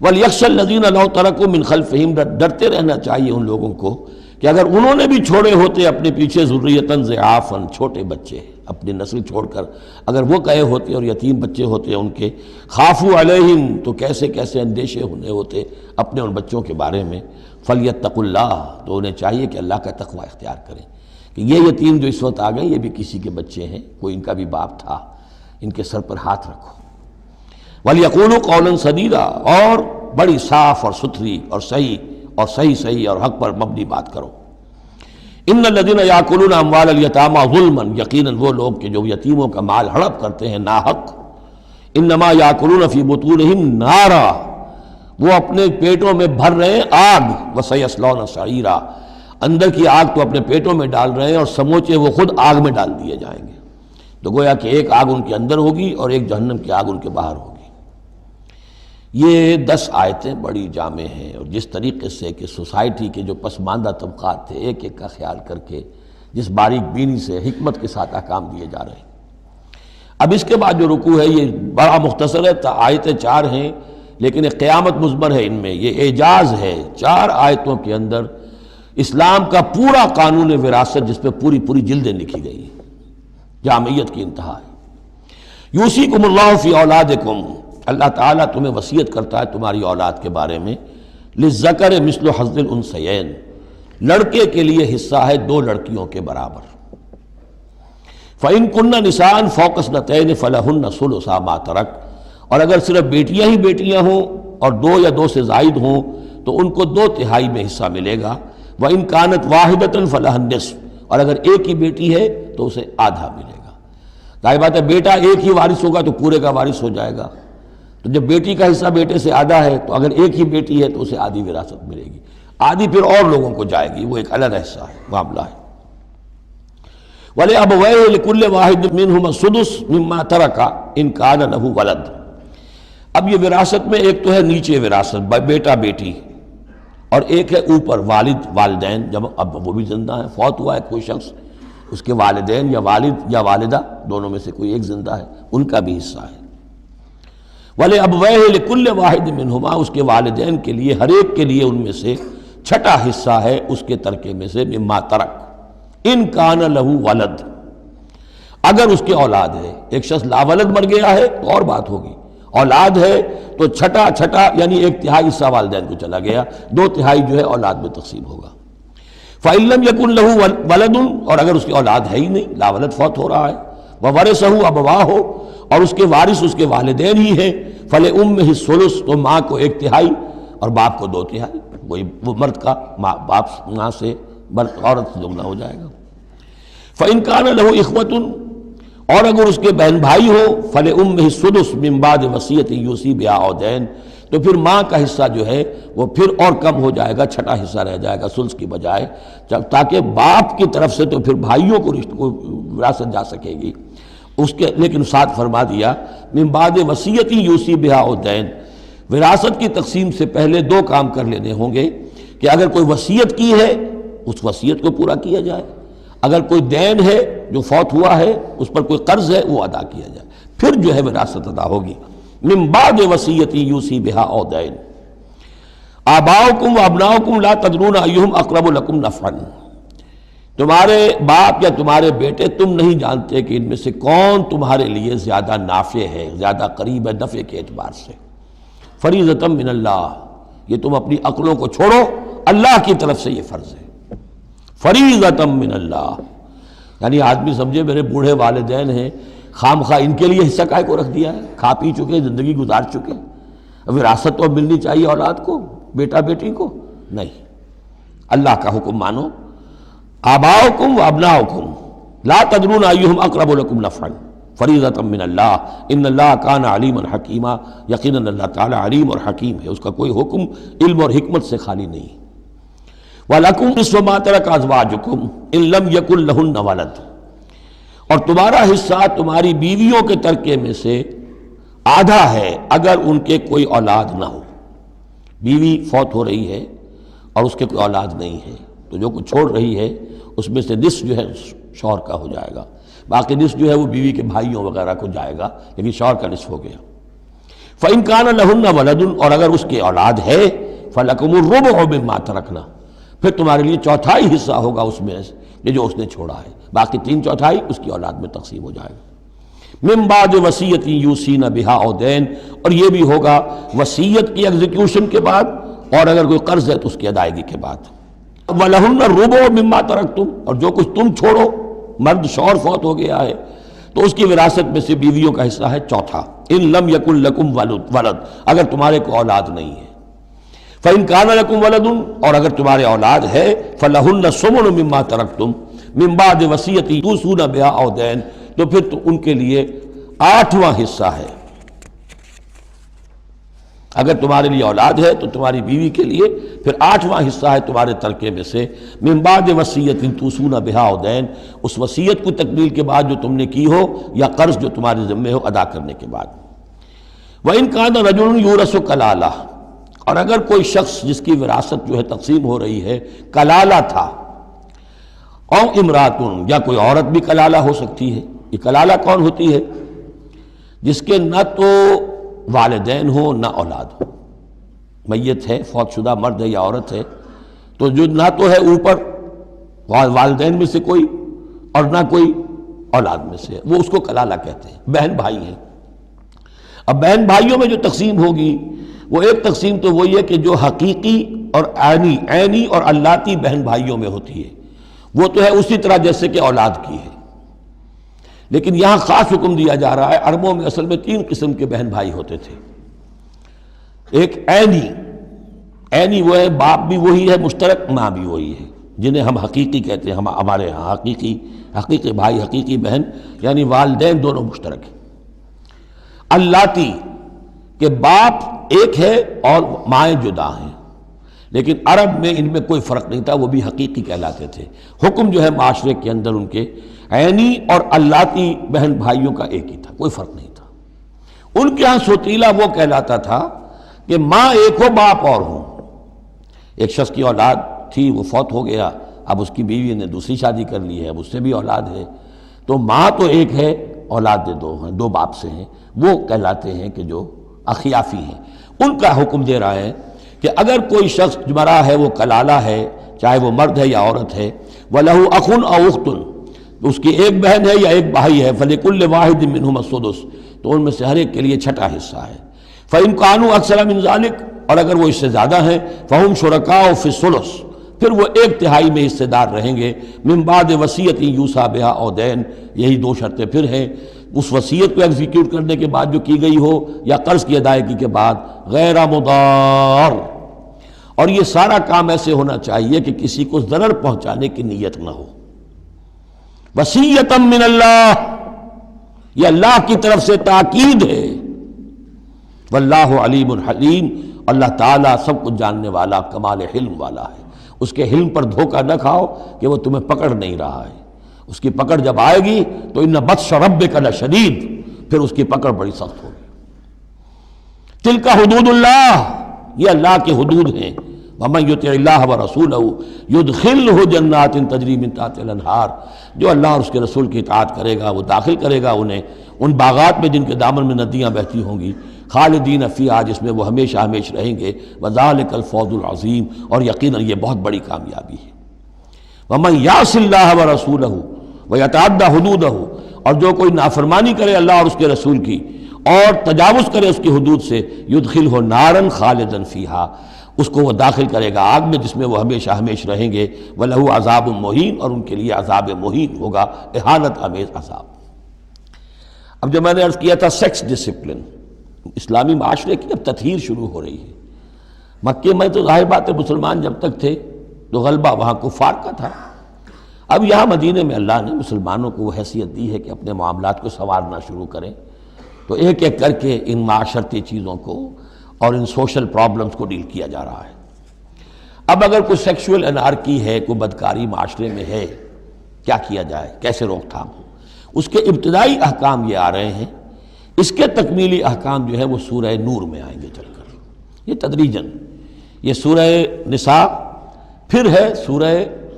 وَلْيَخْشَ الَّذِينَ لَوْ تَرَكُوا مِنْ خَلْفِهِمْ، ڈرتے رہنا چاہیے ان لوگوں کو کہ اگر انہوں نے بھی چھوڑے ہوتے اپنے پیچھے ذُرِّيَّةً ضِعَافًا، چھوٹے بچے، اپنی نسل چھوڑ کر اگر وہ گئے ہوتے اور یتیم بچے ہوتے ان کے، خافوا علیہم، تو کیسے کیسے اندیشے ہونے ہوتے اپنے ان بچوں کے بارے میں. فلیتقوا اللہ، تو انہیں چاہیے کہ اللہ کا تقوی اختیار کریں کہ یہ یتیم جو اس وقت آ گئے یہ بھی کسی کے بچے ہیں، کوئی ان کا بھی باپ تھا، ان کے سر پر ہاتھ رکھو. وَلْيَقُولُوا قَوْلًا سَدِيدًا، اور بڑی صاف اور ستھری اور صحیح اور حق پر مبنی بات کرو. ان الذین یاکلون اموال الیتامی ظلما، یقیناً وہ لوگ کہ جو یتیموں کا مال ہڑپ کرتے ہیں ناحق، انما یاکلون فی بطونہم نارا، وہ اپنے پیٹوں میں بھر رہے ہیں آگ. وسیصلون سعیرا، اندر کی آگ تو اپنے پیٹوں میں ڈال رہے ہیں اور سموچے وہ خود آگ میں ڈال دیے جائیں گے. تو گویا کہ ایک آگ ان کے اندر ہوگی اور ایک جہنم کی آگ ان کے باہر ہوگی. یہ 10 آیتیں بڑی جامع ہیں، اور جس طریقے سے کہ سوسائٹی کے جو پسماندہ طبقات تھے ایک ایک کا خیال کر کے جس باریک بینی سے حکمت کے ساتھ احکام دیے جا رہے ہیں. اب اس کے بعد جو رکوع ہے یہ بڑا مختصر ہے، آیتیں 4 ہیں لیکن ایک قیامت مضمر ہے ان میں، یہ اعجاز ہے. 4 آیتوں کے اندر اسلام کا پورا قانون وراثت جس پہ پوری جلدیں لکھی گئی ہیں، جامعیت کی انتہا ہے. یوصیکم اللہ فی اولادکم، اللہ تعالیٰ تمہیں وصیت کرتا ہے تمہاری اولاد کے بارے میں. للذکر مثل حظ الانثیین، لڑکے کے لیے حصہ ہے 2 لڑکیوں کے برابر. فإن كن نساء فوق اثنتین فلہن ثلث ما ترک، اور اگر صرف بیٹیاں ہی بیٹیاں ہوں اور 2 یا 2 سے زائد ہوں تو ان کو 2/3 میں حصہ ملے گا. وإن كانت واحدة فلها النصف، اور اگر ایک ہی بیٹی ہے تو اسے آدھا ملے گا. ظاہر بات ہے بیٹا ایک ہی وارث ہوگا تو پورے کا وارث ہو جائے گا، تو جب بیٹی کا حصہ بیٹے سے آدھا ہے تو اگر ایک ہی بیٹی ہے تو اسے آدھی وراثت ملے گی، آدھی پھر اور لوگوں کو جائے گی، وہ ایک الگ حصہ ہے، معاملہ ہے. وَلِأَبَوَيْهِ لِكُلِّ وَاحِدٍ مِّنْهُمَا السُّدُسُ مِمَّا تَرَكَ إِن كَانَ لَهُ وَلَدٌ. اب یہ وراثت میں ایک تو ہے نیچے وراثت بیٹا بیٹی، اور ایک ہے اوپر والد والدین، جب اب وہ بھی زندہ ہیں، فوت ہوا ہے کوئی شخص، اس کے والدین یا والد یا والدہ دونوں میں سے کوئی ایک زندہ ہے، ان کا بھی حصہ ہے. وَلِأَبْوَيْهِ لِكُلِّ وَاحِدٍ مِّنْهُمَا، اس کے والدین کے لیے ہر ایک کے لیے ان میں سے چھٹا حصہ ہے اس کے ترکے میں سے، مما ترک ان کان لہو ولد، اگر اس کے اولاد ہے. ایک شخص لاولد مر گیا ہے تو اور بات ہوگی، اولاد ہے تو چھٹا یعنی 1/3 حصہ والدین کو چلا گیا، 2/3 جو ہے اولاد میں تقسیم ہوگا. فَإِن لَّمْ يَكُن لَّهُ وَلَدٌ، اور اگر اس کی اولاد ہے ہی نہیں، لا ولد، فوت ہو رہا ہے، وَوَرِثَهُ أَبَوَاهُ، اور اس کے وارث اس کے والدین ہی ہیں، فَلِأُمِّهِ الثُّلُثُ، تو ماں کو 1/3 اور باپ کو 2/3، وہی وہ مرد کا باپ ماں سے مرد عورت سے دگنا ہو جائے گا۔ فَإِن كَانَ لَهُ إِخْوَةٌ، اور اگر اس کے بہن بھائی ہو، فَلِأُمِّهِ السُّدُسُ مِن بَعْدِ وَصِيَّةٍ يُوصِي بِهَا أَوْ دَيْنٍ، تو پھر ماں کا حصہ جو ہے وہ پھر اور کم ہو جائے گا، چھٹا حصہ رہ جائے گا سلس کی بجائے، تاکہ باپ کی طرف سے تو پھر بھائیوں کو وراثت جا سکے گی اس کے، لیکن ساتھ فرما دیا من بعد وصیت یوصی بہا او دین، وراثت کی تقسیم سے پہلے 2 کام کر لینے ہوں گے کہ اگر کوئی وصیت کی ہے اس وصیت کو پورا کیا جائے، اگر کوئی دین ہے جو فوت ہوا ہے اس پر کوئی قرض ہے وہ ادا کیا جائے، پھر جو ہے وراثت ادا ہوگی۔ من بعد وصیت یوصی بہا او دین، آباؤکم و ابناؤکم لا تدرون ایہم اقرب لکم نفعا، تمہارے باپ یا تمہارے بیٹے تم نہیں جانتے کہ ان میں سے کون تمہارے لیے زیادہ نافع ہے، زیادہ قریب ہے نفع کے اعتبار سے۔ فریضۃ من اللہ، یہ تم اپنی عقلوں کو چھوڑو، اللہ کی طرف سے یہ فرض ہے، فریضۃ من اللہ۔ یعنی آدمی سمجھے میرے بوڑھے والدین ہیں، خام خواہ ان کے لیے حصہ کائے کو رکھ دیا ہے، کھا پی چکے، زندگی گزار چکے، وراثت تو ملنی چاہیے اولاد کو، بیٹا بیٹی کو، نہیں، اللہ کا حکم مانو۔ آباؤکم و ابناؤکم لا تدرون ایہم اقرب لکم نفعا فریضۃ من اللہ ان اللہ کان علیما حکیما، یقیناً اللہ تعالیٰ علیم اور حکیم ہے، اس کا کوئی حکم علم اور حکمت سے خالی نہیں۔ وَلَكُمْ نِصْفُ مَا تَرَكَ أَزْوَاجُكُمْ إِن لَّمْ يَكُن لَّهُنَّ وَلَدٌ، اور تمہارا حصہ تمہاری بیویوں کے ترکے میں سے آدھا ہے اگر ان کے کوئی اولاد نہ ہو، بیوی فوت ہو رہی ہے اور اس کے کوئی اولاد نہیں ہے تو جو کچھ چھوڑ رہی ہے اس میں سے نصف جو ہے شوہر کا ہو جائے گا، باقی نصف جو ہے وہ بیوی کے بھائیوں وغیرہ کو جائے گا، لیکن شوہر کا نصف ہو گیا۔ فَإِن كَانَ لَهُنَّ وَلَدٌ، اور اگر اس کی اولاد ہے، فَلَكُمُ الرُّبُعُ مِمَّا تَرَكْنَا، پھر تمہارے لیے 1/4 حصہ ہوگا اس میں یہ جو اس نے چھوڑا ہے، باقی 3/4 اس کی اولاد میں تقسیم ہو جائے گا۔ من بعد وصیت یوصین بہا او دین، اور یہ بھی ہوگا وصیت کی ایگزیکیوشن کے بعد، اور اگر کوئی قرض ہے تو اس کی ادائیگی کے بعد۔ وَلَهُنَّ الرُّبُعُ مِمَّا تَرَكْتُمْ، اور جو کچھ تم چھوڑو، مرد شوہر فوت ہو گیا ہے تو اس کی وراثت میں سے بیویوں کا حصہ ہے 1/4، ان لم یکن لکم ولد، اگر تمہارے کو اولاد نہیں ہے۔ فَإِن كَانَ لَكُمْ وَلَدٌ، اور اگر تمہارے اولاد ہے، فَلَهُنَّ الثُّمُنُ مِمَّا تَرَكْتُمْ مِن بَعْدِ وَصِيَّةٍ تُوصُونَ بِهَا أَوْ دَيْنٍ، تو پھر تو ان کے لیے 8واں حصہ ہے، اگر تمہارے لیے اولاد ہے تو تمہاری بیوی کے لیے پھر 8واں حصہ ہے تمہارے ترکے میں سے، من بعد وصیت توصون بہا او دین، اس وصیت کو تکمیل کے بعد جو تم نے کی ہو یا قرض جو تمہارے ذمہ ہو ادا کرنے کے بعد۔ وَإِن كَانَ رَجُلٌ يُورَثُ كَلَالَةً، اور اگر کوئی شخص جس کی وراثت جو ہے تقسیم ہو رہی ہے کلالہ تھا، او امراتن، یا کوئی عورت بھی کلالہ ہو سکتی ہے۔ یہ کلالہ کون ہوتی ہے؟ جس کے نہ تو والدین ہو نہ اولاد ہو، میت ہے، فوت شدہ مرد ہے یا عورت ہے، تو جو نہ تو ہے اوپر والدین میں سے کوئی اور نہ کوئی اولاد میں سے، وہ اس کو کلالہ کہتے ہیں۔ بہن بھائی ہیں، اب بہن بھائیوں میں جو تقسیم ہوگی وہ ایک تقسیم تو وہی ہے کہ جو حقیقی اور عینی اور اللاتی بہن بھائیوں میں ہوتی ہے، وہ تو ہے اسی طرح جیسے کہ اولاد کی ہے، لیکن یہاں خاص حکم دیا جا رہا ہے۔ عربوں میں اصل میں 3 قسم کے بہن بھائی ہوتے تھے۔ ایک عینی وہ ہے، باپ بھی وہی ہے مشترک، ماں بھی وہی ہے، جنہیں ہم حقیقی کہتے ہیں، ہمارے ہاں حقیقی بھائی حقیقی بہن، یعنی والدین دونوں مشترک ہیں۔ اللاتی کہ باپ ایک ہے اور مائیں جدا ہیں، لیکن عرب میں ان میں کوئی فرق نہیں تھا، وہ بھی حقیقی کہلاتے تھے۔ حکم جو ہے معاشرے کے اندر ان کے عینی اور اللاتی بہن بھائیوں کا ایک ہی تھا، کوئی فرق نہیں تھا۔ ان کے ہاں سوتیلا وہ کہلاتا تھا کہ ماں ایک ہو باپ اور ہو۔ ایک شخص کی اولاد تھی، وہ فوت ہو گیا، اب اس کی بیوی نے دوسری شادی کر لی ہے، اب اس سے بھی اولاد ہے، تو ماں تو ایک ہے، اولاد 2 ہیں، 2 باپ سے ہیں، وہ کہلاتے ہیں کہ جو اخیافی ہیں۔ ان کا حکم دے رہا ہے کہ اگر کوئی شخص مرا ہے وہ کلالہ ہے، چاہے وہ مرد ہے یا عورت ہے، وَلَهُ أَخٌ أَوْ أُخْتٌ، اس کی ایک بہن ہے یا ایک بھائی ہے، فَلِكُلِّ وَاحِدٍ مِّنْهُمَا السُّدُسُ، تو ان میں سے ہر ایک کے لیے 6واں حصہ ہے۔ فَإِن كَانُوا أَكْثَرَ مِن ذَلِكَ، اور اگر وہ اس سے زیادہ ہیں، فَهُمْ شُرَكَاءُ فِي الثُّلُثِ، پھر وہ 1/3 میں حصے دار رہیں گے۔ من بعد وصیت یوصی بہا او دین، یہی 2 شرطیں پھر ہیں، اس وصیت کو ایگزیکیوٹ کرنے کے بعد جو کی گئی ہو یا قرض کی ادائیگی کے بعد، غیر مضار، اور یہ سارا کام ایسے ہونا چاہیے کہ کسی کو ضرر پہنچانے کی نیت نہ ہو۔ وصیۃ من اللہ، یہ اللہ کی طرف سے تاکید ہے۔ واللہ علیم حلیم، اللہ تعالیٰ سب کچھ جاننے والا، کمال حلم والا ہے۔ اس کے حلم پر دھوکہ نہ کھاؤ کہ وہ تمہیں پکڑ نہیں رہا ہے، اس کی پکڑ جب آئے گی تو ان بطش ربک لشدید، پھر اس کی پکڑ بڑی سخت ہوگی۔ تلک حدود اللہ، یہ اللہ کے حدود ہیں۔ ومن یطع اللہ ورسولہ یدخلہ جنات تجری من تحتہا الانہار، جو اللہ اور اس کے رسول کی اطاعت کرے گا وہ داخل کرے گا انہیں ان باغات میں جن کے دامن میں ندیاں بہتی ہوں گی، خالدین فیہا، جس میں وہ ہمیشہ ہمیش رہیں گے، وذالک الفوز العظیم، اور یقیناً یہ بہت بڑی کامیابی ہے۔ ومن یعص اللہ ورسولہ ویتعدی حدودہ، اور جو کوئی نافرمانی کرے اللہ اور اس کے رسول کی اور تجاوز کرے اس کی حدود سے، یدخلہ نارا خالدا فیہا، اس کو وہ داخل کرے گا آگ میں جس میں وہ ہمیشہ ہمیش رہیں گے، وَلَهُ عذاب مہین، اور ان کے لیے عذاب مہین ہوگا، اہانت آمیز عذاب۔ اب جو میں نے عرض کیا تھا سیکس ڈسپلن، اسلامی معاشرے کی اب تطہیر شروع ہو رہی ہے۔ مکے میں تو ظاہر بات ہے مسلمان جب تک تھے تو غلبہ وہاں کفار کا تھا، اب یہاں مدینے میں اللہ نے مسلمانوں کو وہ حیثیت دی ہے کہ اپنے معاملات کو سنوارنا شروع کریں، تو ایک ایک کر کے ان معاشرتی چیزوں کو اور ان سوشل پرابلمز کو ڈیل کیا جا رہا ہے۔ اب اگر کوئی سیکشول انارکی ہے، کوئی بدکاری معاشرے میں ہے، کیا کیا جائے، کیسے روک تھام ہو، اس کے ابتدائی احکام یہ آ رہے ہیں۔ اس کے تکمیلی احکام جو ہے وہ سورہ نور میں آئیں گے چل کر، یہ تدریجاً، یہ سورہ نساء، پھر ہے سورہ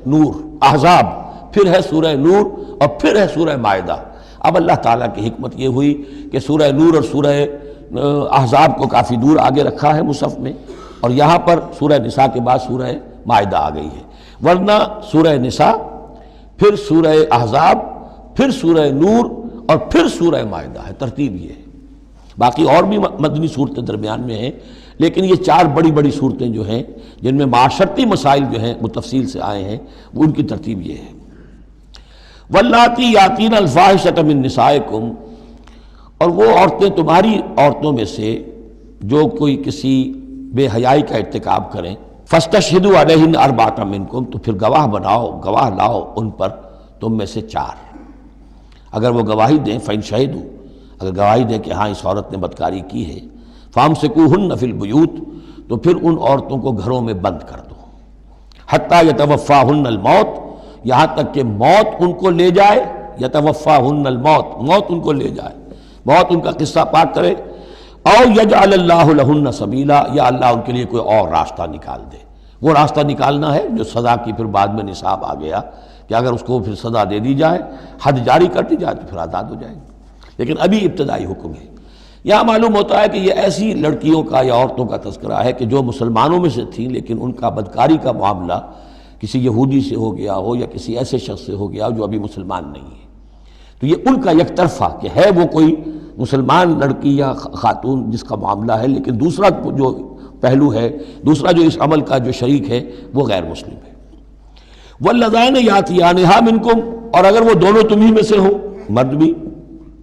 نور، احزاب، پھر ہے سورہ نور، اور پھر ہے سورہ مائدہ۔ اب اللہ تعالیٰ کی حکمت یہ ہوئی کہ سورہ نور اور سورہ احزاب کو کافی دور آگے رکھا ہے مصحف میں، اور یہاں پر سورہ نساء کے بعد سورہ مائدہ آ گئی ہے، ورنہ سورہ نساء، پھر سورہ احزاب، پھر سورہ نور، اور پھر سورہ مائدہ ہے، ترتیب یہ ہے۔ باقی اور بھی مدنی صورتیں درمیان میں ہیں، لیکن یہ 4 بڑی بڑی صورتیں جو ہیں جن میں معاشرتی مسائل جو ہیں وہ تفصیل سے آئے ہیں، وہ ان کی ترتیب یہ ہے۔ واللاتی یاتین الفاحشۃ من نسائکم، اور وہ عورتیں تمہاری عورتوں میں سے جو کوئی کسی بے حیائی کا ارتکاب کریں، فاستشہدوا علیہن اربعۃ منکم، تو پھر گواہ بناؤ، گواہ لاؤ ان پر تم میں سے 4۔ اگر وہ گواہی دیں، فإن شہدوا، اگر گواہی دیں کہ ہاں اس عورت نے بدکاری کی ہے، فامسکوہن فی البیوت، تو پھر ان عورتوں کو گھروں میں بند کر دو، حتیٰ یتوفاہن الموت، یہاں تک کہ موت ان کو لے جائے، یتوفاہن الموت، موت ان کو لے جائے، موت ان کا قصہ پاک کرے، او یجعل اللہ لہن سبیلا، یا اللہ ان کے لیے کوئی اور راستہ نکال دے۔ وہ راستہ نکالنا ہے جو سزا کی پھر بعد میں نصاب آ گیا کہ اگر اس کو پھر سزا دے دی جائے، حد جاری کر دی جائے تو پھر آزاد ہو جائے گی، لیکن ابھی ابتدائی حکم ہے۔ یہاں معلوم ہوتا ہے کہ یہ ایسی لڑکیوں کا یا عورتوں کا تذکرہ ہے کہ جو مسلمانوں میں سے تھیں لیکن ان کا بدکاری کا معاملہ کسی یہودی سے ہو گیا ہو یا کسی ایسے شخص سے ہو گیا ہو جو ابھی مسلمان نہیں ہے، تو یہ ان کا یک طرفہ کہ ہے وہ کوئی مسلمان لڑکی یا خاتون جس کا معاملہ ہے، لیکن دوسرا جو پہلو ہے، دوسرا جو اس عمل کا جو شریک ہے وہ غیر مسلم ہے۔ واللذان یاتیانہا منکم، اور اگر وہ دونوں تمہیں میں سے ہوں، مرد بھی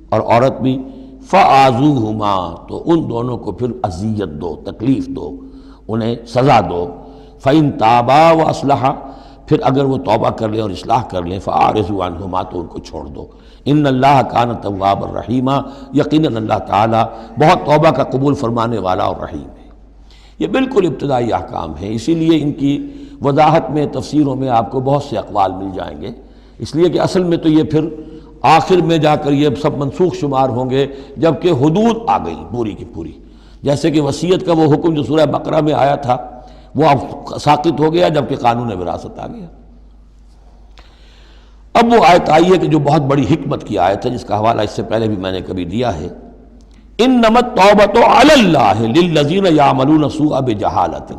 اور عورت بھی، فآذوہما، تو ان دونوں کو پھر اذیت دو، تکلیف دو، انہیں سزا دو۔ فإن تابا واصلحا، پھر اگر وہ توبہ کر لیں اور اصلاح کر لیں، فاعرضوا عنہما، تو ان کو چھوڑ دو۔ ان اللہ کان توابا رحیما، یقیناً اللہ تعالیٰ بہت توبہ کا قبول فرمانے والا اور رحیم ہے۔ یہ بالکل ابتدائی احکام ہیں، اسی لیے ان کی وضاحت میں، تفسیروں میں آپ کو بہت سے اقوال مل جائیں گے، اس لیے کہ اصل میں تو یہ پھر آخر میں جا کر یہ سب منسوخ شمار ہوں گے جبکہ حدود آ گئی پوری کی پوری، جیسے کہ وصیت کا وہ حکم جو سورہ بقرہ میں آیا تھا وہ اب ساقط ہو گیا جبکہ قانون وراثت آ گیا۔ اب وہ آیت آئی ہے کہ جو بہت بڑی حکمت کی آیت ہے، جس کا حوالہ اس سے پہلے بھی میں نے کبھی دیا ہے، انما التوبۃ علی اللہ للذین یعملون السوء بجہالۃ،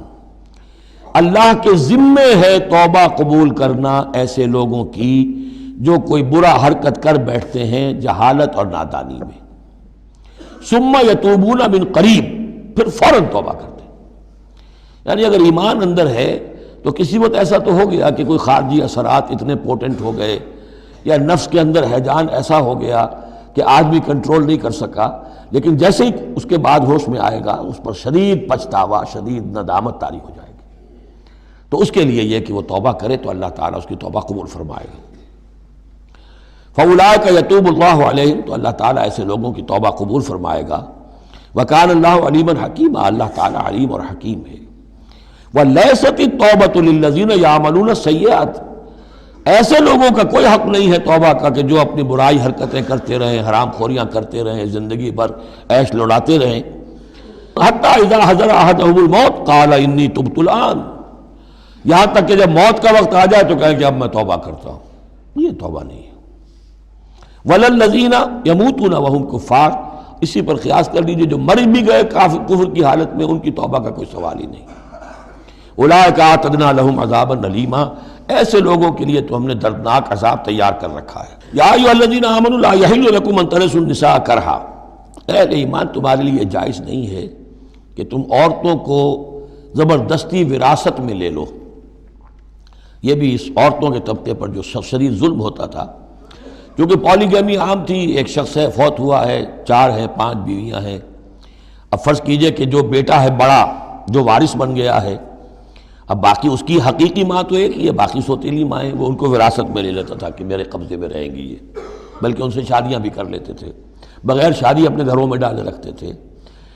اللہ کے ذمے ہے توبہ قبول کرنا ایسے لوگوں کی جو کوئی برا حرکت کر بیٹھتے ہیں جہالت اور نادانی میں، ثم یتوبون من قریب، پھر فوراً توبہ کرتے ہیں۔ یعنی اگر ایمان اندر ہے تو کسی وقت ایسا تو ہو گیا کہ کوئی خارجی اثرات اتنے پوٹنٹ ہو گئے یا نفس کے اندر ہیجان ایسا ہو گیا کہ آدمی کنٹرول نہیں کر سکا، لیکن جیسے ہی اس کے بعد ہوش میں آئے گا اس پر شدید پچھتاوا، شدید ندامت طاری ہو جائے گی۔ تو اس کے لیے یہ کہ وہ توبہ کرے تو اللہ تعالیٰ اس کی توبہ قبول فرمائے گا۔ فَأُولَٰئِکَ يَتُوبُ اللَّهُ عَلَيْهِمْ، تو اللہ تعالیٰ ایسے لوگوں کی توبہ قبول فرمائے گا۔ وَكَانَ اللَّهُ عَلِيمًا حَكِيمًا، اللہ تعالیٰ علیم اور حکیم ہے۔ وَلَيْسَتِ التَّوْبَةُ لِلَّذِينَ يَعْمَلُونَ السَّيِّئَاتِ، ایسے لوگوں کا کوئی حق نہیں ہے توبہ کا کہ جو اپنی برائی حرکتیں کرتے رہیں، حرام خوریاں کرتے رہیں، زندگی بھر عیش لڑاتے رہیں۔ حَتَّىٰ إِذَا حَضَرَ أَحَدَهُمُ الْمَوْتُ قَالَ إِنِّي تُبْتُ الْآنَ، یہاں تک کہ جب موت کا وقت آ جائے تو کہیں کہ اب میں توبہ کرتا ہوں۔ یہ توبہ نہیں ہے۔ وَلَلَّذِينَ يَمُوتُونَ وَهُمْ كُفَّارٌ، اسی پر قیاس کر لیجیے جو مر بھی گئے کفر کی حالت میں، ان کی توبہ کا کوئی سوال ہی نہیں۔ اولئک اعتدنا لهم عذابا الیما، ایسے لوگوں کے لیے تو ہم نے دردناک عذاب تیار کر رکھا ہے۔ یا ایھا الذین آمنوا لا یحل لکم ان ترثوا النساء کرہا، اہل ایمان تمہارے لیے جائز نہیں ہے کہ تم عورتوں کو زبردستی وراثت میں لے لو۔ یہ بھی اس عورتوں کے طبقے پر جو شدید ظلم ہوتا تھا، کیونکہ پالیگیمی عام تھی، ایک شخص ہے فوت ہوا ہے، 4 ہے، 5 بیویاں ہیں۔ اب فرض کیجئے کہ جو بیٹا ہے بڑا جو وارث بن گیا ہے، اب باقی اس کی حقیقی ماں تو ایک ہی ہے، باقی سوتیلی مائیں وہ ان کو وراثت میں لے لیتا تھا کہ میرے قبضے میں رہیں گی یہ، بلکہ ان سے شادیاں بھی کر لیتے تھے، بغیر شادی اپنے گھروں میں ڈالے رکھتے تھے،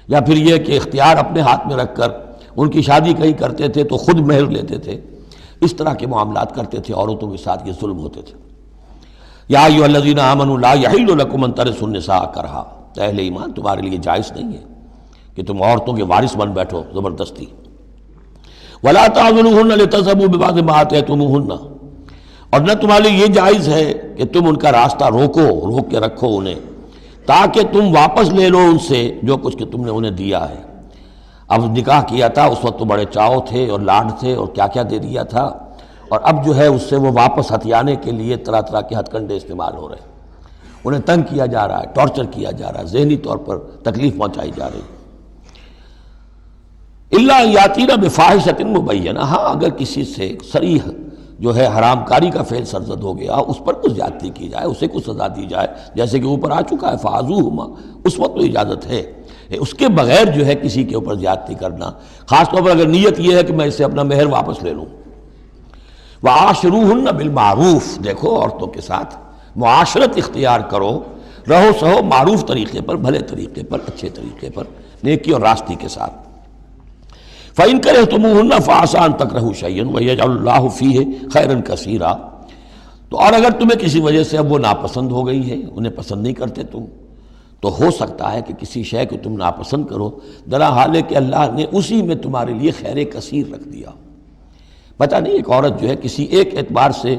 یا پھر یہ کہ اختیار اپنے ہاتھ میں رکھ کر ان کی شادی کہیں کرتے تھے تو خود مہر لیتے تھے۔ اس طرح کے معاملات کرتے تھے، عورتوں کے ساتھ یہ ظلم ہوتے تھے۔ یا ایھا الذین آمنوا لا یحل لکم ان ترثوا النساء کرہا، اہل ایمان تمہارے لیے جائز نہیں ہے کہ تم عورتوں کے وارث بن بیٹھو زبردستی۔ ولا تعضلوهن لتذهبوا ببعض ما آتيتموهن، اور نہ تمہارے لیے یہ جائز ہے کہ تم ان کا راستہ روک کے رکھو انہیں، تاکہ تم واپس لے لو ان سے جو کچھ کہ تم نے انہیں دیا ہے۔ اب نکاح کیا تھا اس وقت تو بڑے چاؤ تھے اور لاڈ تھے اور کیا کیا دے دیا تھا، اور اب جو ہے اس سے وہ واپس ہتھیانے کے لیے طرح طرح کے ہتھ کنڈے استعمال ہو رہے ہیں، انہیں تنگ کیا جا رہا ہے، ٹارچر کیا جا رہا ہے، ذہنی طور پر تکلیف پہنچائی جا رہی ہے۔ الا یاتینا بفاحشۃ مبینہ، ہاں اگر کسی سے صریح جو ہے حرام کاری کا فعل سرزد ہو گیا، اس پر کچھ زیادتی کی جائے، اسے کچھ سزا دی جائے، جیسے کہ اوپر آ چکا ہے فعذوہما، اس وقت تو اجازت ہے۔ اس کے بغیر جو ہے کسی کے اوپر زیادتی کرنا، خاص طور پر اگر نیت یہ ہے کہ میں اس سے اپنا مہر واپس لے لوں۔ وعاشروہن بالمعروف، دیکھو عورتوں کے ساتھ معاشرت اختیار کرو، رہو سہو معروف طریقے پر، بھلے طریقے پر، اچھے طریقے پر، نیکی اور راستی کے ساتھ۔ فَإِن كَرِهْتُمُوهُنَّ فَعَسَىٰ أَن تَكْرَهُوا شَيْئًا وَيَجْعَلُ اللَّهُ فِيهِ خَيْرًا كَثِيرًا، تو اور اگر تمہیں کسی وجہ سے اب وہ ناپسند ہو گئی ہے، انہیں پسند نہیں کرتے تم، تو ہو سکتا ہے کہ کسی شے کو تم ناپسند کرو، درا حال ہے کہ اللہ نے اسی میں تمہارے لیے خیر کثیر رکھ دیا۔ پتہ نہیں ایک عورت جو ہے کسی ایک اعتبار سے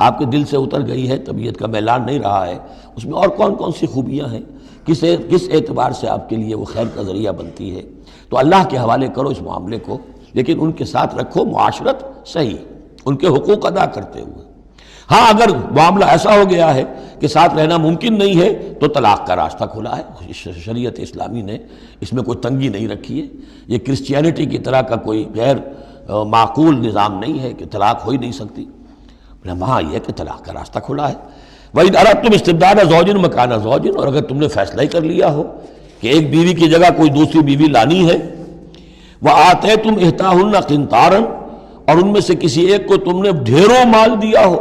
آپ کے دل سے اتر گئی ہے، طبیعت کا میلان نہیں رہا ہے، اس میں اور کون کون سی خوبیاں ہیں، کس اعتبار سے آپ کے لیے وہ خیر کا ذریعہ بنتی ہے، تو اللہ کے حوالے کرو اس معاملے کو، لیکن ان کے ساتھ رکھو معاشرت صحیح، ان کے حقوق ادا کرتے ہوئے۔ ہاں اگر معاملہ ایسا ہو گیا ہے کہ ساتھ رہنا ممکن نہیں ہے تو طلاق کا راستہ کھلا ہے، شریعت اسلامی نے اس میں کوئی تنگی نہیں رکھی ہے، یہ کرسچینٹی کی طرح کا کوئی غیر معقول نظام نہیں ہے کہ طلاق ہو ہی نہیں سکتی، وہاں یہ ہے کہ طلاق کا راستہ کھلا ہے۔ وَإِنْ أَرَدْتُمْ اسْتِبْدَالَ زَوْجٍ مَكَانَ زَوْجٍ، اور اگر تم نے فیصلہ ہی کر لیا ہو کہ ایک بیوی کی جگہ کوئی دوسری بیوی لانی ہے، وَآتَيْتُمْ إِحْدَاهُنَّ قِنْطَارًا، اور ان میں سے کسی ایک کو تم نے ڈھیروں مال دیا ہو،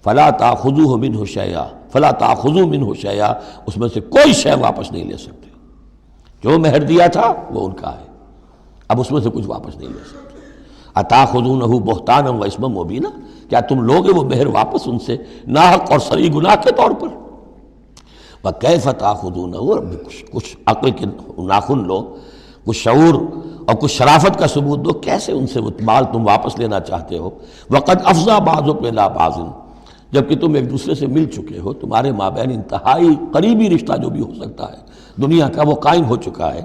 فَلَا تَأْخُذُوهُ مِنْهُ شَيْئًا فَلَا تَأْخُذُوا مِنْهُ شَيْئًا، اس میں سے کوئی شے واپس نہیں لے سکتے، جو مہر دیا تھا وہ ان کا ہے، اب اس میں سے کچھ واپس نہیں لے سکتے۔ أَتَأْخُذُونَهُ بُهْتَانًا وَإِثْمًا مُبِينًا، کیا تم لوگے وہ مہر واپس ان سے ناحق اور صریح گناہ کے طور پر؟ وَكَيْفَ تَأْخُذُونَهُ، اور کچھ عقل کے ناخن لو، کچھ شعور اور کچھ شرافت کا ثبوت دو، کیسے ان سے وہ مال تم واپس لینا چاہتے ہو؟ وَقَدْ أَفْضَىٰ بَعْضُكُمْ إِلَىٰ بَعْضٍ، جبکہ تم ایک دوسرے سے مل چکے ہو، تمہارے مابین انتہائی قریبی رشتہ جو بھی ہو سکتا ہے دنیا کا وہ قائم ہو چکا ہے۔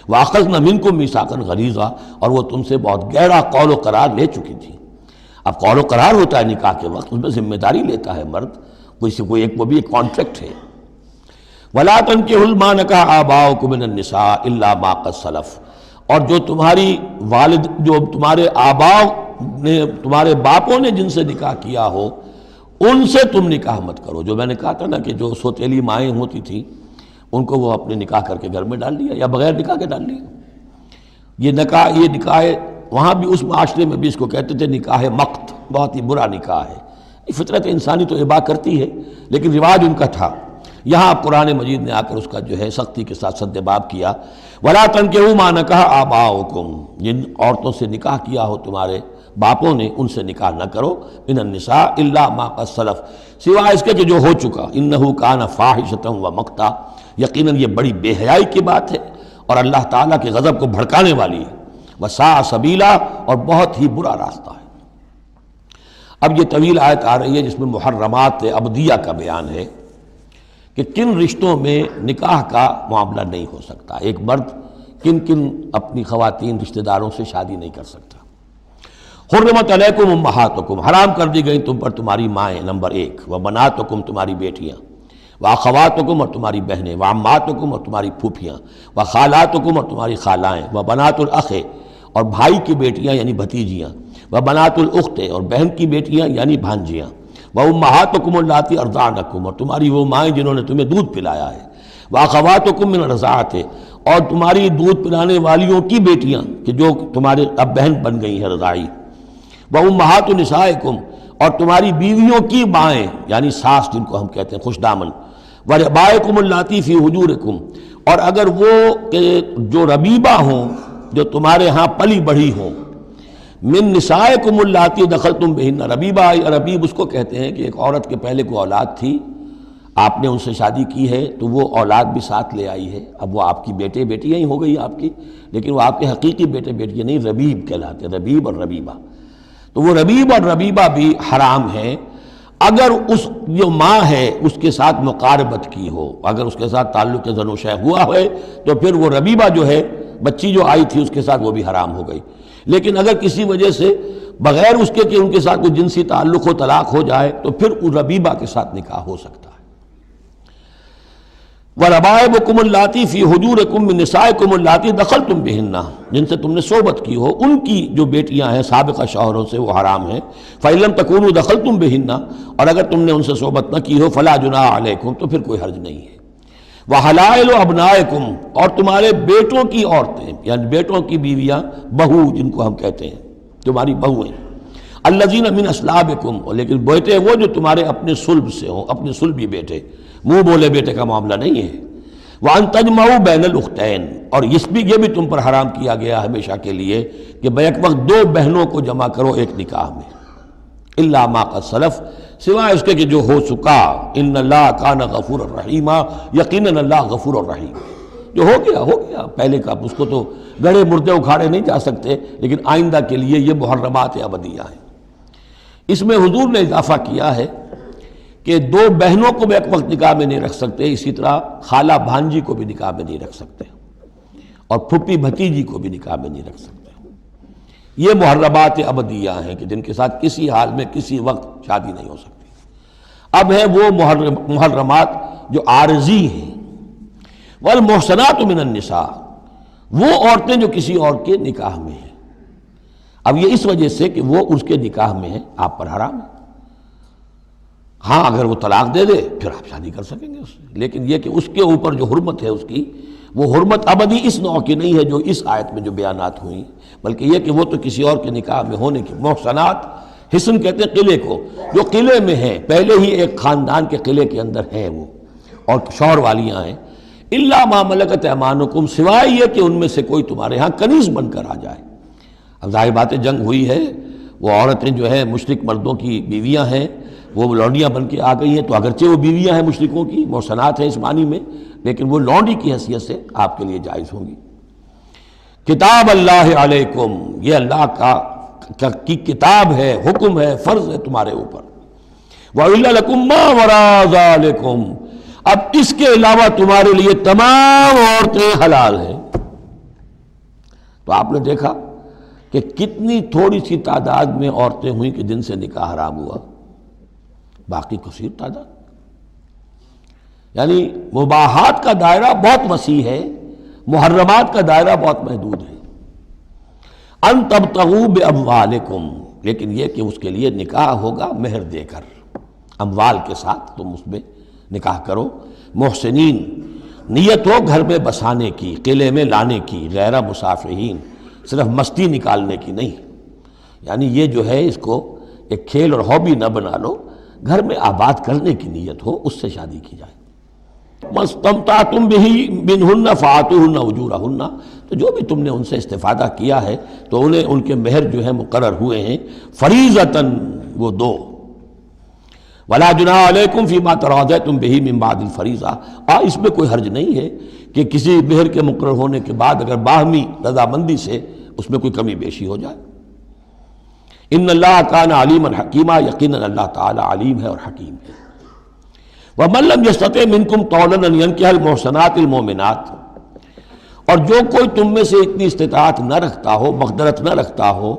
وَأَخَذْنَ مِنْكُمْ مِيثَاقًا غَلِيظًا، اور وہ تم سے بہت گہرا قول و قرار لے چکی تھی۔ اب قول و قرار ہوتا ہے نکاح کے وقت، اس میں ذمہ داری لیتا ہے مرد، وہ بھی ایک کانٹریکٹ ہے۔ وَلَا تَنكِحُوا مَا نَكَحَ آبَاؤُكُم مِّنَ النِّسَاءِ إِلَّا مَا قَدْ سَلَفَ، اور جو تمہارے آباء نے تمہارے باپوں نے جن سے نکاح کیا ہو ان سے تم نکاح مت کرو. جو میں نے کہا تھا نا کہ جو سوتیلی مائیں ہوتی تھیں ان کو وہ اپنے نکاح کر کے گھر میں ڈال دیا یا بغیر نکاح کے ڈال دیا. یہ نکاح وہاں بھی اس معاشرے میں بھی اس کو کہتے تھے نکاح مقت، بہت ہی برا نکاح ہے. فطرت انسانی تو اباح کرتی ہے لیکن رواج ان کا تھا. یہاں قرآن مجید نے آ کر اس کا جو ہے سختی کے ساتھ سدباب کیا. وَلَا تَنكِحُوا مَا نَكَحَ آبَاؤُكُمْ، جن عورتوں سے نکاح کیا ہو تمہارے باپوں نے ان سے نکاح نہ کرو. مِنَ النِّسَاءِ إِلَّا مَا قَدْ سَلَفَ، سوائے اس کے کہ جو ہو چکا. إِنَّهُ كَانَ فَاحِشَةً وَمَقْتًا، یقیناً یہ بڑی بے حیائی کی بات ہے اور اللہ تعالیٰ کے غضب کو بھڑکانے والی ہے. وَسَاءَ سَبِيلًا، اور بہت ہی برا راستہ ہے. اب یہ طویل آیت آ رہی ہے جس میں محرمات ابدیہ کا بیان ہے کہ کن رشتوں میں نکاح کا معاملہ نہیں ہو سکتا. ایک مرد کن کن اپنی خواتین رشتہ داروں سے شادی نہیں کر سکتا. حرمت علیکم امہاتکم، حرام کر دی گئی تم پر تمہاری مائیں. نمبر 1 وبناتکم، تمہاری بیٹیاں. واخواتکم، اور تمہاری بہنیں. وعماتکم، اور تمہاری پھوپھیاں. وخالاتکم، اور تمہاری خالائیں. وبنات الاخ، اور بھائی کی بیٹیاں یعنی بھتیجیاں. وبنات الاخت، اور بہن کی بیٹیاں یعنی بھانجیاں. وامہاتکم اللاتی ارضعنکم، اور تمہاری وہ مائیں جنہوں نے تمہیں دودھ پلایا ہے. واخواتکم من الرضاعۃ، اور تمہاری دودھ پلانے والیوں کی بیٹیاں کہ جو تمہارے اب بہن بن گئی ہیں رضاعی. وامہات نسائکم، اور تمہاری بیویوں کی مائیں یعنی ساس جن کو ہم کہتے ہیں خوش دامن. وربائکم اللاتی فی حجورکم، اور اگر وہ کہ جو ربیبہ ہوں جو تمہارے ہاں پلی بڑھی ہوں. من نسائکم اللاتی دخلتم بہن، ربیبہ ربیب اس کو کہتے ہیں کہ ایک عورت کے پہلے کوئی اولاد تھی، آپ نے ان سے شادی کی ہے تو وہ اولاد بھی ساتھ لے آئی ہے. اب وہ آپ کی بیٹے بیٹیاں ہی ہو گئی آپ کی، لیکن وہ آپ کے حقیقی بیٹے بیٹیاں نہیں، ربیب کہلاتے، ربیب اور ربیبہ. تو وہ ربیب اور ربیبہ بھی حرام ہیں اگر اس جو ماں ہے اس کے ساتھ مقاربت کی ہو. اگر اس کے ساتھ تعلق زن و شہ ہوا ہے تو پھر وہ ربیبہ جو ہے بچی جو آئی تھی اس کے ساتھ وہ بھی حرام ہو گئی. لیکن اگر کسی وجہ سے بغیر اس کے کہ ان کے ساتھ کوئی جنسی تعلق ہو، طلاق ہو جائے تو پھر اس ربیبہ کے ساتھ نکاح ہو سکتا ہے. وَرَبَائِبُكُمُ اللَّاتِي فِي حُجُورِكُم مِّن نِّسَائِكُمُ اللَّاتِي دَخَلْتُم بِهِنَّ، جن سے تم نے صحبت کی ہو ان کی جو بیٹیاں ہیں سابقہ شوہروں سے وہ حرام ہیں. فَإِن لَّمْ تَكُونُوا دَخَلْتُم بِهِنَّ، اور اگر تم نے ان سے صحبت نہ کی ہو فَلَا جُنَاحَ عَلَيْكُمْ، تو پھر کوئی حرج نہیں ہے. وَحَلَائِلُ أَبْنَائِكُمْ، اور تمہارے بیٹوں کی عورتیں یعنی بیٹوں کی بیویاں، بہو جن کو ہم کہتے ہیں تمہاری بہویں. الذین من اصلابکم، لیکن بیٹے وہ جو تمہارے اپنے صلب سے ہوں، اپنے صلبی بیٹے، منہ بولے بیٹے کا معاملہ نہیں ہے. وَأَن تَجْمَعُوا بَيْنَ الْأُخْتَيْنِ، اور یہ بھی تم پر حرام کیا گیا ہمیشہ کے لیے کہ بیک وقت دو بہنوں کو جمع کرو ایک نکاح میں. الا ما قد سلف، سوائے اس کے کہ جو ہو چکا. ان اللہ کان غفور الرحیم، یقیناً اللہ غفور الرحیم. جو ہو گیا پہلے کا، اس کو تو گڑے مردے اکھاڑے نہیں جا سکتے، لیکن آئندہ کے لیے یہ محرمات ابدیہ ہیں. اس میں حضور نے اضافہ کیا ہے کہ دو بہنوں کو بھی ایک وقت نکاح میں نہیں رکھ سکتے، اسی طرح خالہ بھانجی کو بھی نکاح میں نہیں رکھ سکتے، اور پھپھی بھتیجی کو بھی نکاح میں نہیں رکھ سکتے. یہ محرمات ابدیہ ہیں کہ جن کے ساتھ کسی حال میں کسی وقت شادی نہیں ہو سکتی. اب ہیں وہ محرمات جو عارضی ہیں. والمحصنات من النساء، وہ عورتیں جو کسی اور کے نکاح میں ہیں. اب یہ اس وجہ سے کہ وہ اس کے نکاح میں ہیں آپ پر حرام ہے. ہاں اگر وہ طلاق دے دے پھر آپ شادی کر سکیں گے اس سے، لیکن یہ کہ اس کے اوپر جو حرمت ہے اس کی وہ حرمت ابدی اس نوع کی نہیں ہے جو اس آیت میں جو بیانات ہوئیں، بلکہ یہ کہ وہ تو کسی اور کے نکاح میں ہونے کی. محسنات، حسن کہتے ہیں قلعے کو، جو قلعے میں ہیں، پہلے ہی ایک خاندان کے قلعے کے اندر ہیں وہ اور شوہر والیاں ہیں. الا ما ملکت ایمانکم، سوائے یہ کہ ان میں سے کوئی تمہارے ہاں کنیز بن کر آ جائے. اب ظاہر بات ہے جنگ ہوئی ہے، وہ عورتیں جو ہیں مشرک مردوں کی بیویاں ہیں، وہ لونڈیاں بن کے آ گئی ہیں، تو اگرچہ وہ بیویاں ہیں مشرکوں کی، محسنات ہیں اس معنی میں، لیکن وہ لونڈی کی حیثیت سے آپ کے لیے جائز ہوں گی. کتاب اللہ علیکم، یہ اللہ کی کتاب ہے، حکم ہے، فرض ہے تمہارے اوپر. وَأُحِلَّ لَكُم مَّا وَرَاءَ ذَلِكُم، اب اس کے علاوہ تمہارے لیے تمام عورتیں حلال ہیں. تو آپ نے دیکھا کہ کتنی تھوڑی سی تعداد میں عورتیں ہوئیں کہ جن سے نکاح حرام ہوا، باقی کثیر تعداد. یعنی مباحات کا دائرہ بہت وسیع ہے، محرمات کا دائرہ بہت محدود ہے. ان تبتغوا باموالکم، لیکن یہ کہ اس کے لیے نکاح ہوگا مہر دے کر، اموال کے ساتھ تم اس میں نکاح کرو۔ محسنین، نیت ہو گھر میں بسانے کی، قلعے میں لانے کی، غیر مسافہین، صرف مستی نکالنے کی نہیں، یعنی یہ جو ہے اس کو ایک کھیل اور ہابی نہ بنا لو، گھر میں آباد کرنے کی نیت ہو، اس سے شادی کی جائے۔ مَسْتَمْتَعْتُمْ بِهِ مِنْهُنَّ فَآتُوهُنَّ أُجُورَهُنَّ، تو جو بھی تم نے ان سے استفادہ کیا ہے تو انہیں ان کے مہر جو ہے مقرر ہوئے ہیں، فریضۃً، وہ دو۔ وَلَا جُنَاحَ عَلَيْكُمْ فِي مَا تَرَاضَيْتُمْ بِهِ مِنْ بَعْدِ الْفَرِيضَةِ، اور اس میں کوئی حرج نہیں ہے کہ کسی مہر کے مقرر ہونے کے بعد اگر باہمی رضامندی سے اس میں کوئی کمی بیشی ہو جائے۔ ان اللہ کان علیما حکیما، یقیناً اللہ تعالی علیم ہے اور حکیم ہے۔ وَمَن لَّمْ يَسْتَطِعْ مِنكُمْ طَوْلًا أَن يَنكِحَ الْمُحْصَنَاتِ الْمُؤْمِنَاتِ، اور جو کوئی تم میں سے اتنی استطاعت نہ رکھتا ہو، مقدرت نہ رکھتا ہو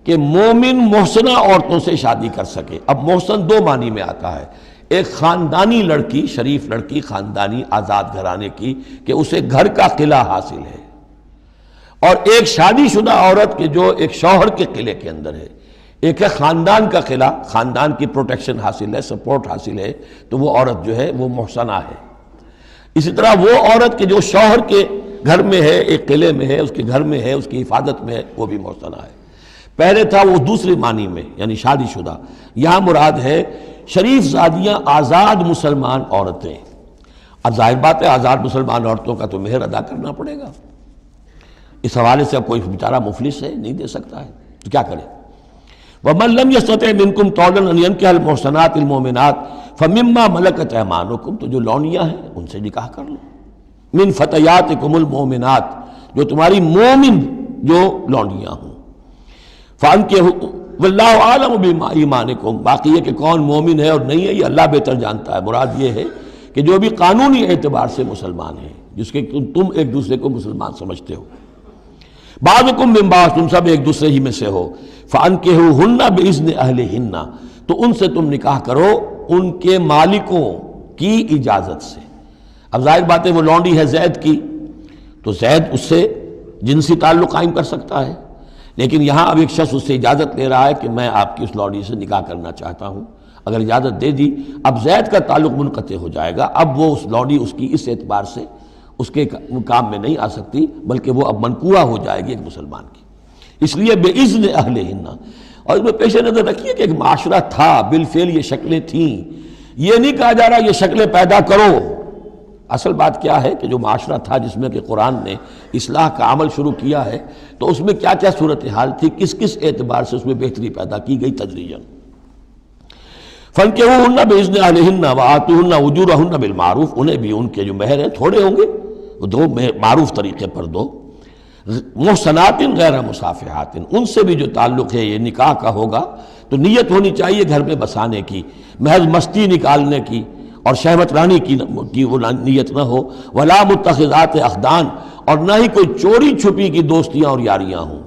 کہ مومن محسنہ عورتوں سے شادی کر سکے۔ اب محسن دو معنی میں آتا ہے، ایک خاندانی لڑکی، شریف لڑکی، خاندانی آزاد گھرانے کی کہ اسے گھر کا قلعہ حاصل ہے، اور ایک شادی شدہ عورت کے جو ایک شوہر کے قلعے کے اندر ہے، ایک ہے خاندان کا قلعہ، خاندان کی پروٹیکشن حاصل ہے، سپورٹ حاصل ہے، تو وہ عورت جو ہے وہ محسنہ ہے۔ اسی طرح وہ عورت کے جو شوہر کے گھر میں ہے، ایک قلعے میں ہے، اس کے گھر میں ہے، اس کی حفاظت میں ہے، وہ بھی محسنہ ہے۔ پہلے تھا وہ دوسری معنی میں یعنی شادی شدہ، یہاں مراد ہے شریف زادیاں، آزاد مسلمان عورتیں۔ اب ظاہر بات ہے آزاد مسلمان عورتوں کا تو مہر ادا کرنا پڑے گا، اس حوالے سے اب کوئی بیچارہ مفلس ہے، نہیں دے سکتا ہے تو کیا کرے۔ وَمَن لَّمْ يَسْتَطِعْ مِنكُمْ طَوْلًا أَن يَنكِحَ الْمُحْصَنَاتِ الْمُؤْمِنَاتِ فَمِمَّا مَلَكَتْ أَيْمَانُكُمْ، تو جو لونیاں ہیں ان سے نکاح کر لو، مِن فَتَيَاتِكُمُ الْمُؤْمِنَاتِ، جو تمہاری مومن جو لونیاں ہوں، فَأَنكِحُوا وَاللَّهُ أَعْلَمُ بِإِيمَانِكُمْ، باقی یہ کہ کون مومن ہے اور نہیں ہے یہ اللہ بہتر جانتا ہے۔ مراد یہ ہے کہ جو بھی قانونی اعتبار سے مسلمان ہیں، جس کے تم ایک دوسرے کو مسلمان سمجھتے ہو، بعضکم من بعض، تم سب ایک دوسرے ہی میں سے ہو، فَأَنكِحُوهُنَّ بِإِذْنِ أَهْلِهِنَّ، تو ان سے تم نکاح کرو ان کے مالکوں کی اجازت سے۔ اب ظاہر بات ہے وہ لونڈی ہے زید کی، تو زید اس سے جنسی تعلق قائم کر سکتا ہے، لیکن یہاں اب ایک شخص اس سے اجازت لے رہا ہے کہ میں آپ کی اس لونڈی سے نکاح کرنا چاہتا ہوں۔ اگر اجازت دے دی، اب زید کا تعلق منقطع ہو جائے گا، اب وہ اس لونڈی اس کی اس اعتبار سے اس کے کام میں نہیں آ سکتی، بلکہ وہ اب منقوہ ہو جائے گی ایک مسلمان کی۔ اس لیے بِإِذْنِ أَهْلِهِنَّ، اور اس میں پیش نظر رکھیے کہ ایک معاشرہ تھا، بالفعل یہ شکلیں تھیں، یہ نہیں کہا جا رہا یہ شکلیں پیدا کرو۔ اصل بات کیا ہے کہ جو معاشرہ تھا جس میں کہ قرآن نے اصلاح کا عمل شروع کیا ہے، تو اس میں کیا کیا صورتحال تھی، کس کس اعتبار سے اس میں بہتری پیدا کی گئی تدریجاً۔ فَانكِحُوهُنَّ بِإِذْنِ أَهْلِهِنَّ وَآتُوهُنَّ أُجُورَهُنَّ بِالْمَعْرُوفِ، انہیں بھی ان کے جو مہر ہیں تھوڑے ہوں گے وہ دو، معروف طریقے پر دو۔ محسنات غیر مصافحات، ان سے بھی جو تعلق ہے یہ نکاح کا ہوگا تو نیت ہونی چاہیے گھر میں بسانے کی، محض مستی نکالنے کی اور شہوت رانی کی وہ نیت نہ ہو۔ ولا متخذات اخدان، اور نہ ہی کوئی چوری چھپی کی دوستیاں اور یاریاں ہوں،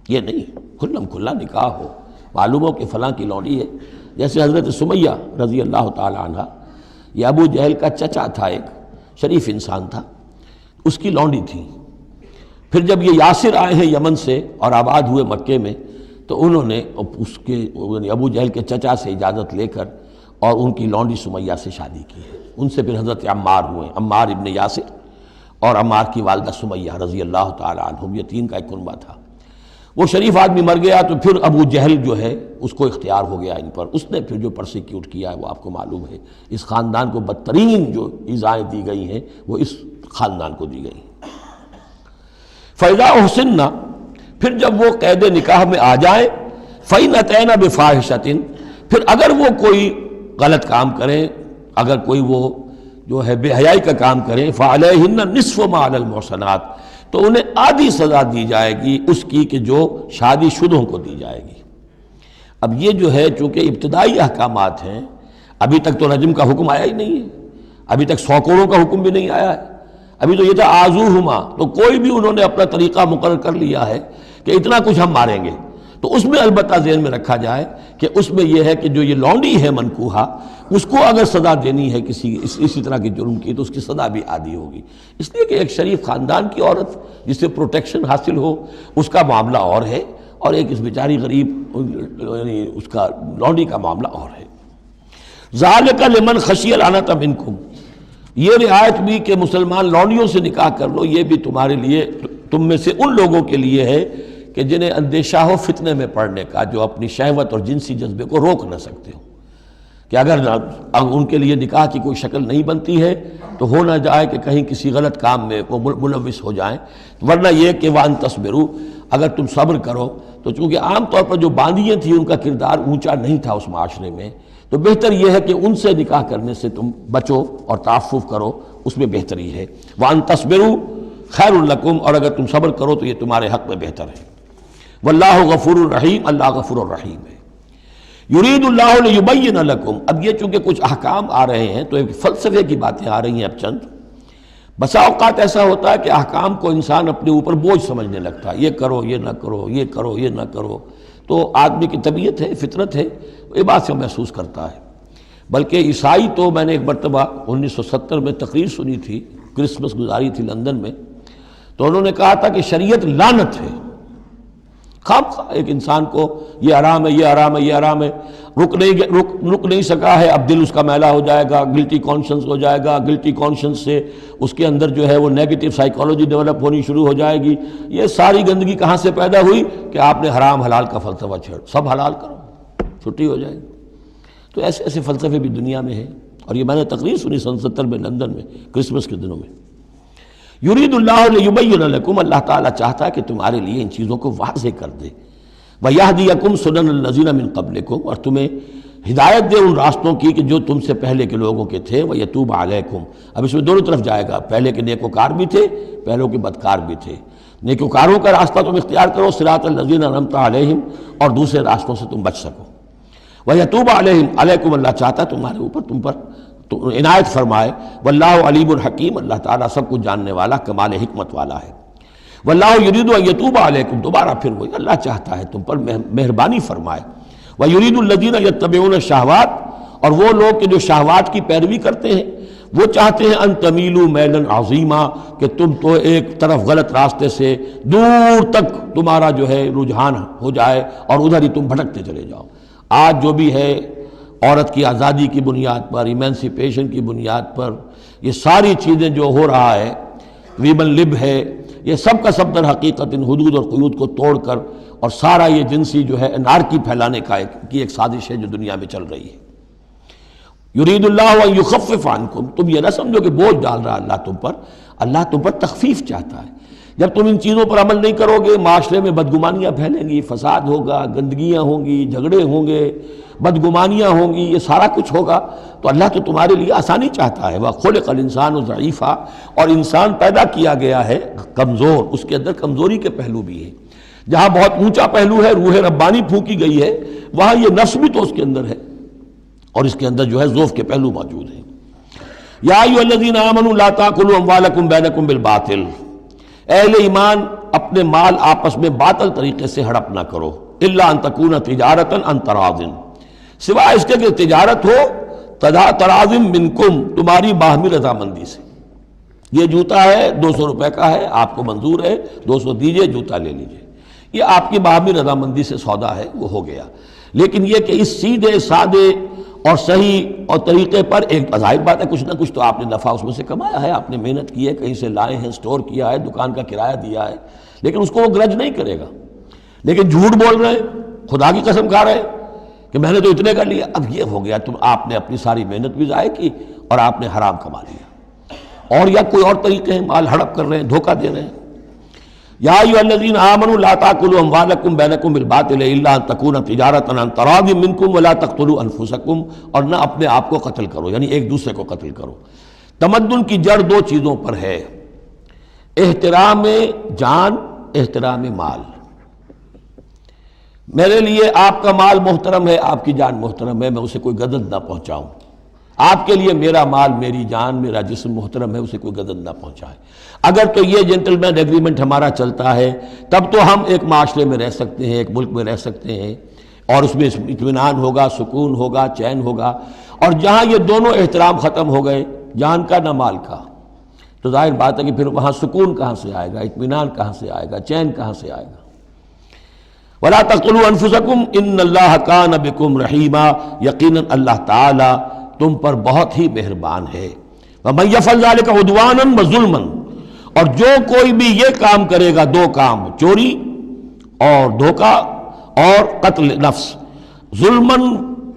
یہ نہیں، کھلم کھلا نکاح ہو، معلوم ہو کہ فلاں کی لونڈی ہے۔ جیسے حضرت سمیہ رضی اللہ تعالی عنہ، یہ ابو جہل کا چچا تھا، ایک شریف انسان تھا، اس کی لونڈی تھی۔ پھر جب یہ یاسر آئے ہیں یمن سے اور آباد ہوئے مکے میں، تو انہوں نے اس کے ابو جہل کے چچا سے اجازت لے کر اور ان کی لونڈی سمیہ سے شادی کی ہے۔ ان سے پھر حضرت عمار ہوئے، عمار ابن یاسر اور عمار کی والدہ سمیہ رضی اللہ تعالی عنہم، یہ تین کا ایک کنبہ تھا۔ وہ شریف آدمی مر گیا تو پھر ابو جہل جو ہے اس کو اختیار ہو گیا ان پر، اس نے پھر جو پرسیکیوٹ کیا ہے وہ آپ کو معلوم ہے۔ اس خاندان کو بدترین جو ایذائیں دی گئی ہیں وہ اس خاندان کو دی گئی ہیں۔ فَإِذَا أُحْصِنَّ، پھر جب وہ قید نکاح میں آ جائیں، فَإِنْ أَتَيْنَ بِفَاحِشَةٍ، پھر اگر وہ کوئی غلط کام کریں، اگر کوئی وہ جو ہے بے حیائی کا کام کریں، فَعَلَيْهِنَّ نِصْفُ مَا عَلَى الْمُحْصَنَاتِ، تو انہیں آدھی سزا دی جائے گی اس کی کہ جو شادی شدوں کو دی جائے گی۔ اب یہ جو ہے چونکہ ابتدائی احکامات ہیں، ابھی تک تو رجم کا حکم آیا ہی نہیں ہے، ابھی تک 100 کوڑوں کا حکم بھی نہیں آیا ہے، ابھی تو یہ تھا آزوہما، تو کوئی بھی انہوں نے اپنا طریقہ مقرر کر لیا ہے کہ اتنا کچھ ہم ماریں گے۔ تو اس میں البتہ ذہن میں رکھا جائے کہ اس میں یہ ہے کہ جو یہ لونڈی ہے منکوحہ، اس کو اگر سزا دینی ہے اسی طرح کے جرم کی تو اس کی سزا بھی آدھی ہوگی، اس لیے کہ ایک شریف خاندان کی عورت جس سے پروٹیکشن حاصل ہو اس کا معاملہ اور ہے، اور ایک اس بیچاری غریب یعنی اس کا لونڈی کا معاملہ اور ہے۔ ذالک لمن خشی العنت منکم، یہ رعایت بھی کہ مسلمان لونڈیوں سے نکاح کر لو، یہ بھی تمہارے لیے، تم میں سے ان لوگوں کے لیے ہے کہ جنہیں اندیشہ ہو فتنے میں پڑنے کا، جو اپنی شہوت اور جنسی جذبے کو روک نہ سکتے ہو، کہ اگر ان کے لیے نکاح کی کوئی شکل نہیں بنتی ہے تو ہو نہ جائے کہ کہیں کسی غلط کام میں وہ ملوث ہو جائیں، ورنہ یہ کہ وان تصبروا، اگر تم صبر کرو تو چونکہ عام طور پر جو باندیاں تھیں ان کا کردار اونچا نہیں تھا اس معاشرے میں، تو بہتر یہ ہے کہ ان سے نکاح کرنے سے تم بچو اور تعفف کرو، اس میں بہتری ہے۔ وان تصبروا خیر لکم، اور اگر تم صبر کرو تو یہ تمہارے حق میں بہتر ہے۔ واللہ غفور الرحیم، اللہ غفور الرحیم ہے۔ یرید اللہ لیبین لکم، اب یہ چونکہ کچھ احکام آ رہے ہیں تو ایک فلسفے کی باتیں آ رہی ہیں اب چند۔ بسا اوقات ایسا ہوتا ہے کہ احکام کو انسان اپنے اوپر بوجھ سمجھنے لگتا ہے، یہ کرو یہ نہ کرو، یہ کرو یہ نہ کرو، تو آدمی کی طبیعت ہے، فطرت ہے، یہ بات سے محسوس کرتا ہے۔ بلکہ عیسائی تو میں نے ایک مرتبہ 1970 میں تقریر سنی تھی، کرسمس گزاری تھی لندن میں، تو انہوں نے کہا تھا کہ شریعت لعنت ہے، خواہ ایک انسان کو یہ حرام ہے یہ حرام ہے یہ حرام ہے، رک نہیں سکا ہے، اب دل اس کا میلا ہو جائے گا، گلٹی کانشنس ہو جائے گا، گلٹی کانشنس سے اس کے اندر جو ہے وہ نیگیٹو سائیکالوجی ڈیولپ ہونی شروع ہو جائے گی۔ یہ ساری گندگی کہاں سے پیدا ہوئی کہ آپ نے حرام حلال کا فلسفہ چھیڑ، سب حلال کرو چھٹی ہو جائے گی۔ تو ایسے ایسے فلسفے بھی دنیا میں ہیں، اور یہ میں نے تقریر سنی 1970 میں لندن میں کرسمس کے دنوں میں۔ یرید اللہ لیبین لکم، اللہ تعالیٰ چاہتا ہے کہ تمہارے لیے ان چیزوں کو واضح کر دے۔ وَیَہْدِیَکُمْ سُنَنَ الَّذِینَ مِن قَبْلِکُم، اور تمہیں ہدایت دے ان راستوں کی کہ جو تم سے پہلے کے لوگوں کے تھے۔ وَیَتُوبَ عَلَیکُم، اب اس میں دونوں طرف جائے گا، پہلے کے نیکوکار بھی تھے، پہلوں کے بدکار بھی تھے۔ نیکوکاروں کا راستہ تم اختیار کرو، صراط الذین انعمت علیہم، اور دوسرے راستوں سے تم بچ سکو۔ وَیَتُوبَ عَلَیہم، علیکم، اللہ چاہتا ہے تمہارے اوپر، تم پر عنایت فرمائے۔ واللہ علیم الحکیم، اللہ تعالیٰ سب کچھ جاننے والا، کمال حکمت والا ہے۔ واللہ یرید ان یتوب علیکم، دوبارہ پھر وہی، اللہ چاہتا ہے تم پر مہربانی فرمائے۔ ویرید الذین یتبعون الشہوات، اور وہ لوگ کہ جو شہوات کی پیروی کرتے ہیں، وہ چاہتے ہیں ان تمیلوا میلا عظیما، کہ تم تو ایک طرف غلط راستے سے دور تک تمہارا جو ہے رجحان ہو جائے اور ادھر ہی تم بھٹکتے چلے جاؤ۔ آج جو بھی ہے عورت کی آزادی کی بنیاد پر، ایمینسیپیشن کی بنیاد پر، یہ ساری چیزیں جو ہو رہا ہے، ویمن لب ہے، یہ سب کا سب در حقیقت ان حدود اور قیود کو توڑ کر، اور سارا یہ جنسی جو ہے انارکی پھیلانے کی ایک سازش ہے جو دنیا میں چل رہی ہے۔ یرید اللہ ان یخفف عنکم، تم یہ نہ سمجھو کہ بوجھ ڈال رہا اللہ تم پر، اللہ تم پر تخفیف چاہتا ہے۔ جب تم ان چیزوں پر عمل نہیں کرو گے، معاشرے میں بدگمانیاں پھیلیں گی، فساد ہوگا، گندگیاں ہوں گی، جھگڑے ہوں گے، بدگمانیاں ہوں گی، یہ سارا کچھ ہوگا، تو اللہ تو تمہارے لیے آسانی چاہتا ہے۔ وَخُلِقَ الْإِنسَانُ ضَعِيفًا، اور انسان پیدا کیا گیا ہے کمزور، اس کے اندر کمزوری کے پہلو بھی ہیں۔ جہاں بہت اونچا پہلو ہے، روح ربانی پھونکی گئی ہے، وہاں یہ نفس بھی تو اس کے اندر ہے، اور اس کے اندر جو ہے ضعف کے پہلو موجود ہیں۔ یا ایھا الذین آمنوا لا تاکلوا اموالکم بینکم بالباطل، اہل ایمان اپنے مال آپس میں باطل طریقے سے ہڑپ نہ کرو، الا ان تکون تجارتا عن تراض، سوائے اس کے کہ تجارت ہو تراض منکم، تمہاری باہمی رضامندی سے۔ یہ جوتا ہے 200 روپے کا ہے، آپ کو منظور ہے 200 دیجئے، جوتا لے لیجئے، یہ آپ کی باہمی رضامندی سے سودا ہے، وہ ہو گیا۔ لیکن یہ کہ اس سیدھے سادے اور صحیح اور طریقے پر، ایک ظاہر بات ہے کچھ نہ کچھ تو آپ نے نفع اس میں سے کمایا ہے، آپ نے محنت کی ہے، کہیں سے لائے ہیں، سٹور کیا ہے، دکان کا کرایہ دیا ہے، لیکن اس کو وہ گرج نہیں کرے گا۔ لیکن جھوٹ بول رہے ہیں، خدا کی قسم کھا رہے ہیں کہ میں نے تو اتنے کا لیا، اب یہ ہو گیا، آپ نے اپنی ساری محنت بھی ضائع کی اور آپ نے حرام کما لیا۔ اور یا کوئی اور طریقے ہیں، مال ہڑپ کر رہے ہیں، دھوکہ دے رہے ہیں۔ یا ایھا الذین آمنوا لا تاکلوا اموالکم بینکم بالباطل الا ان تکون تجارتا عن تراض منکم ولا تقتلوا انفسکم، اور نہ اپنے آپ کو قتل کرو، یعنی ایک دوسرے کو قتل کرو۔ تمدن کی جڑ دو چیزوں پر ہے، احترام جان، احترام مال۔ میرے لیے آپ کا مال محترم ہے، آپ کی جان محترم ہے، میں اسے کوئی گدن نہ پہنچاؤں۔ آپ کے لیے میرا مال، میری جان، میرا جسم محترم ہے، اسے کوئی گدن نہ پہنچائے۔ اگر تو یہ جنٹل مین ایگریمنٹ ہمارا چلتا ہے، تب تو ہم ایک معاشرے میں رہ سکتے ہیں، ایک ملک میں رہ سکتے ہیں، اور اس میں اطمینان ہوگا، سکون ہوگا، چین ہوگا۔ اور جہاں یہ دونوں احترام ختم ہو گئے، جان کا نہ مال کا، تو ظاہر بات ہے کہ پھر وہاں سکون کہاں سے آئے گا، اطمینان کہاں سے آئے گا، چین کہاں سے آئے گا۔ ولا تقتلوا انفسکم ان اللہ کان بکم رحیما، یقیناً اللہ تعالی تم پر بہت ہی مہربان ہے. ومن یفعل ذلک عدوانا وظلما، اور جو کوئی بھی یہ کام کرے گا، دو کام، چوری اور دھوکہ اور قتل نفس، ظلماً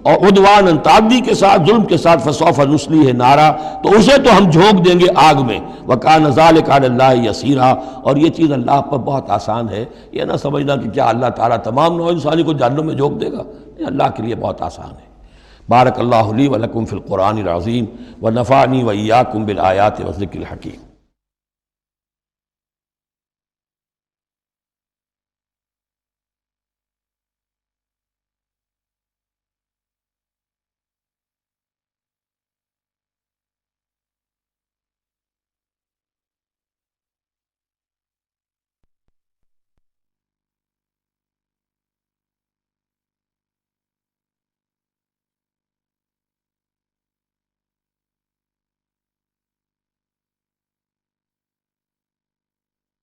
اور عدوانا تعدی کے ساتھ، ظلم کے ساتھ، فسوف نصلیہ نارا، تو اسے تو ہم جھونک دیں گے آگ میں. وکان ذلک علی اللہ یسیرا، اور یہ چیز اللہ پر بہت آسان ہے. یہ نہ سمجھنا کہ کیا اللہ تعالیٰ تمام نوع انسانی کو جہنم میں جھونک دے گا، یہ اللہ کے لیے بہت آسان ہے. بارک اللہ لی ولکم فی القرآن العظیم ونفعنی وإیاکم بالآیات والذکر الحکیم.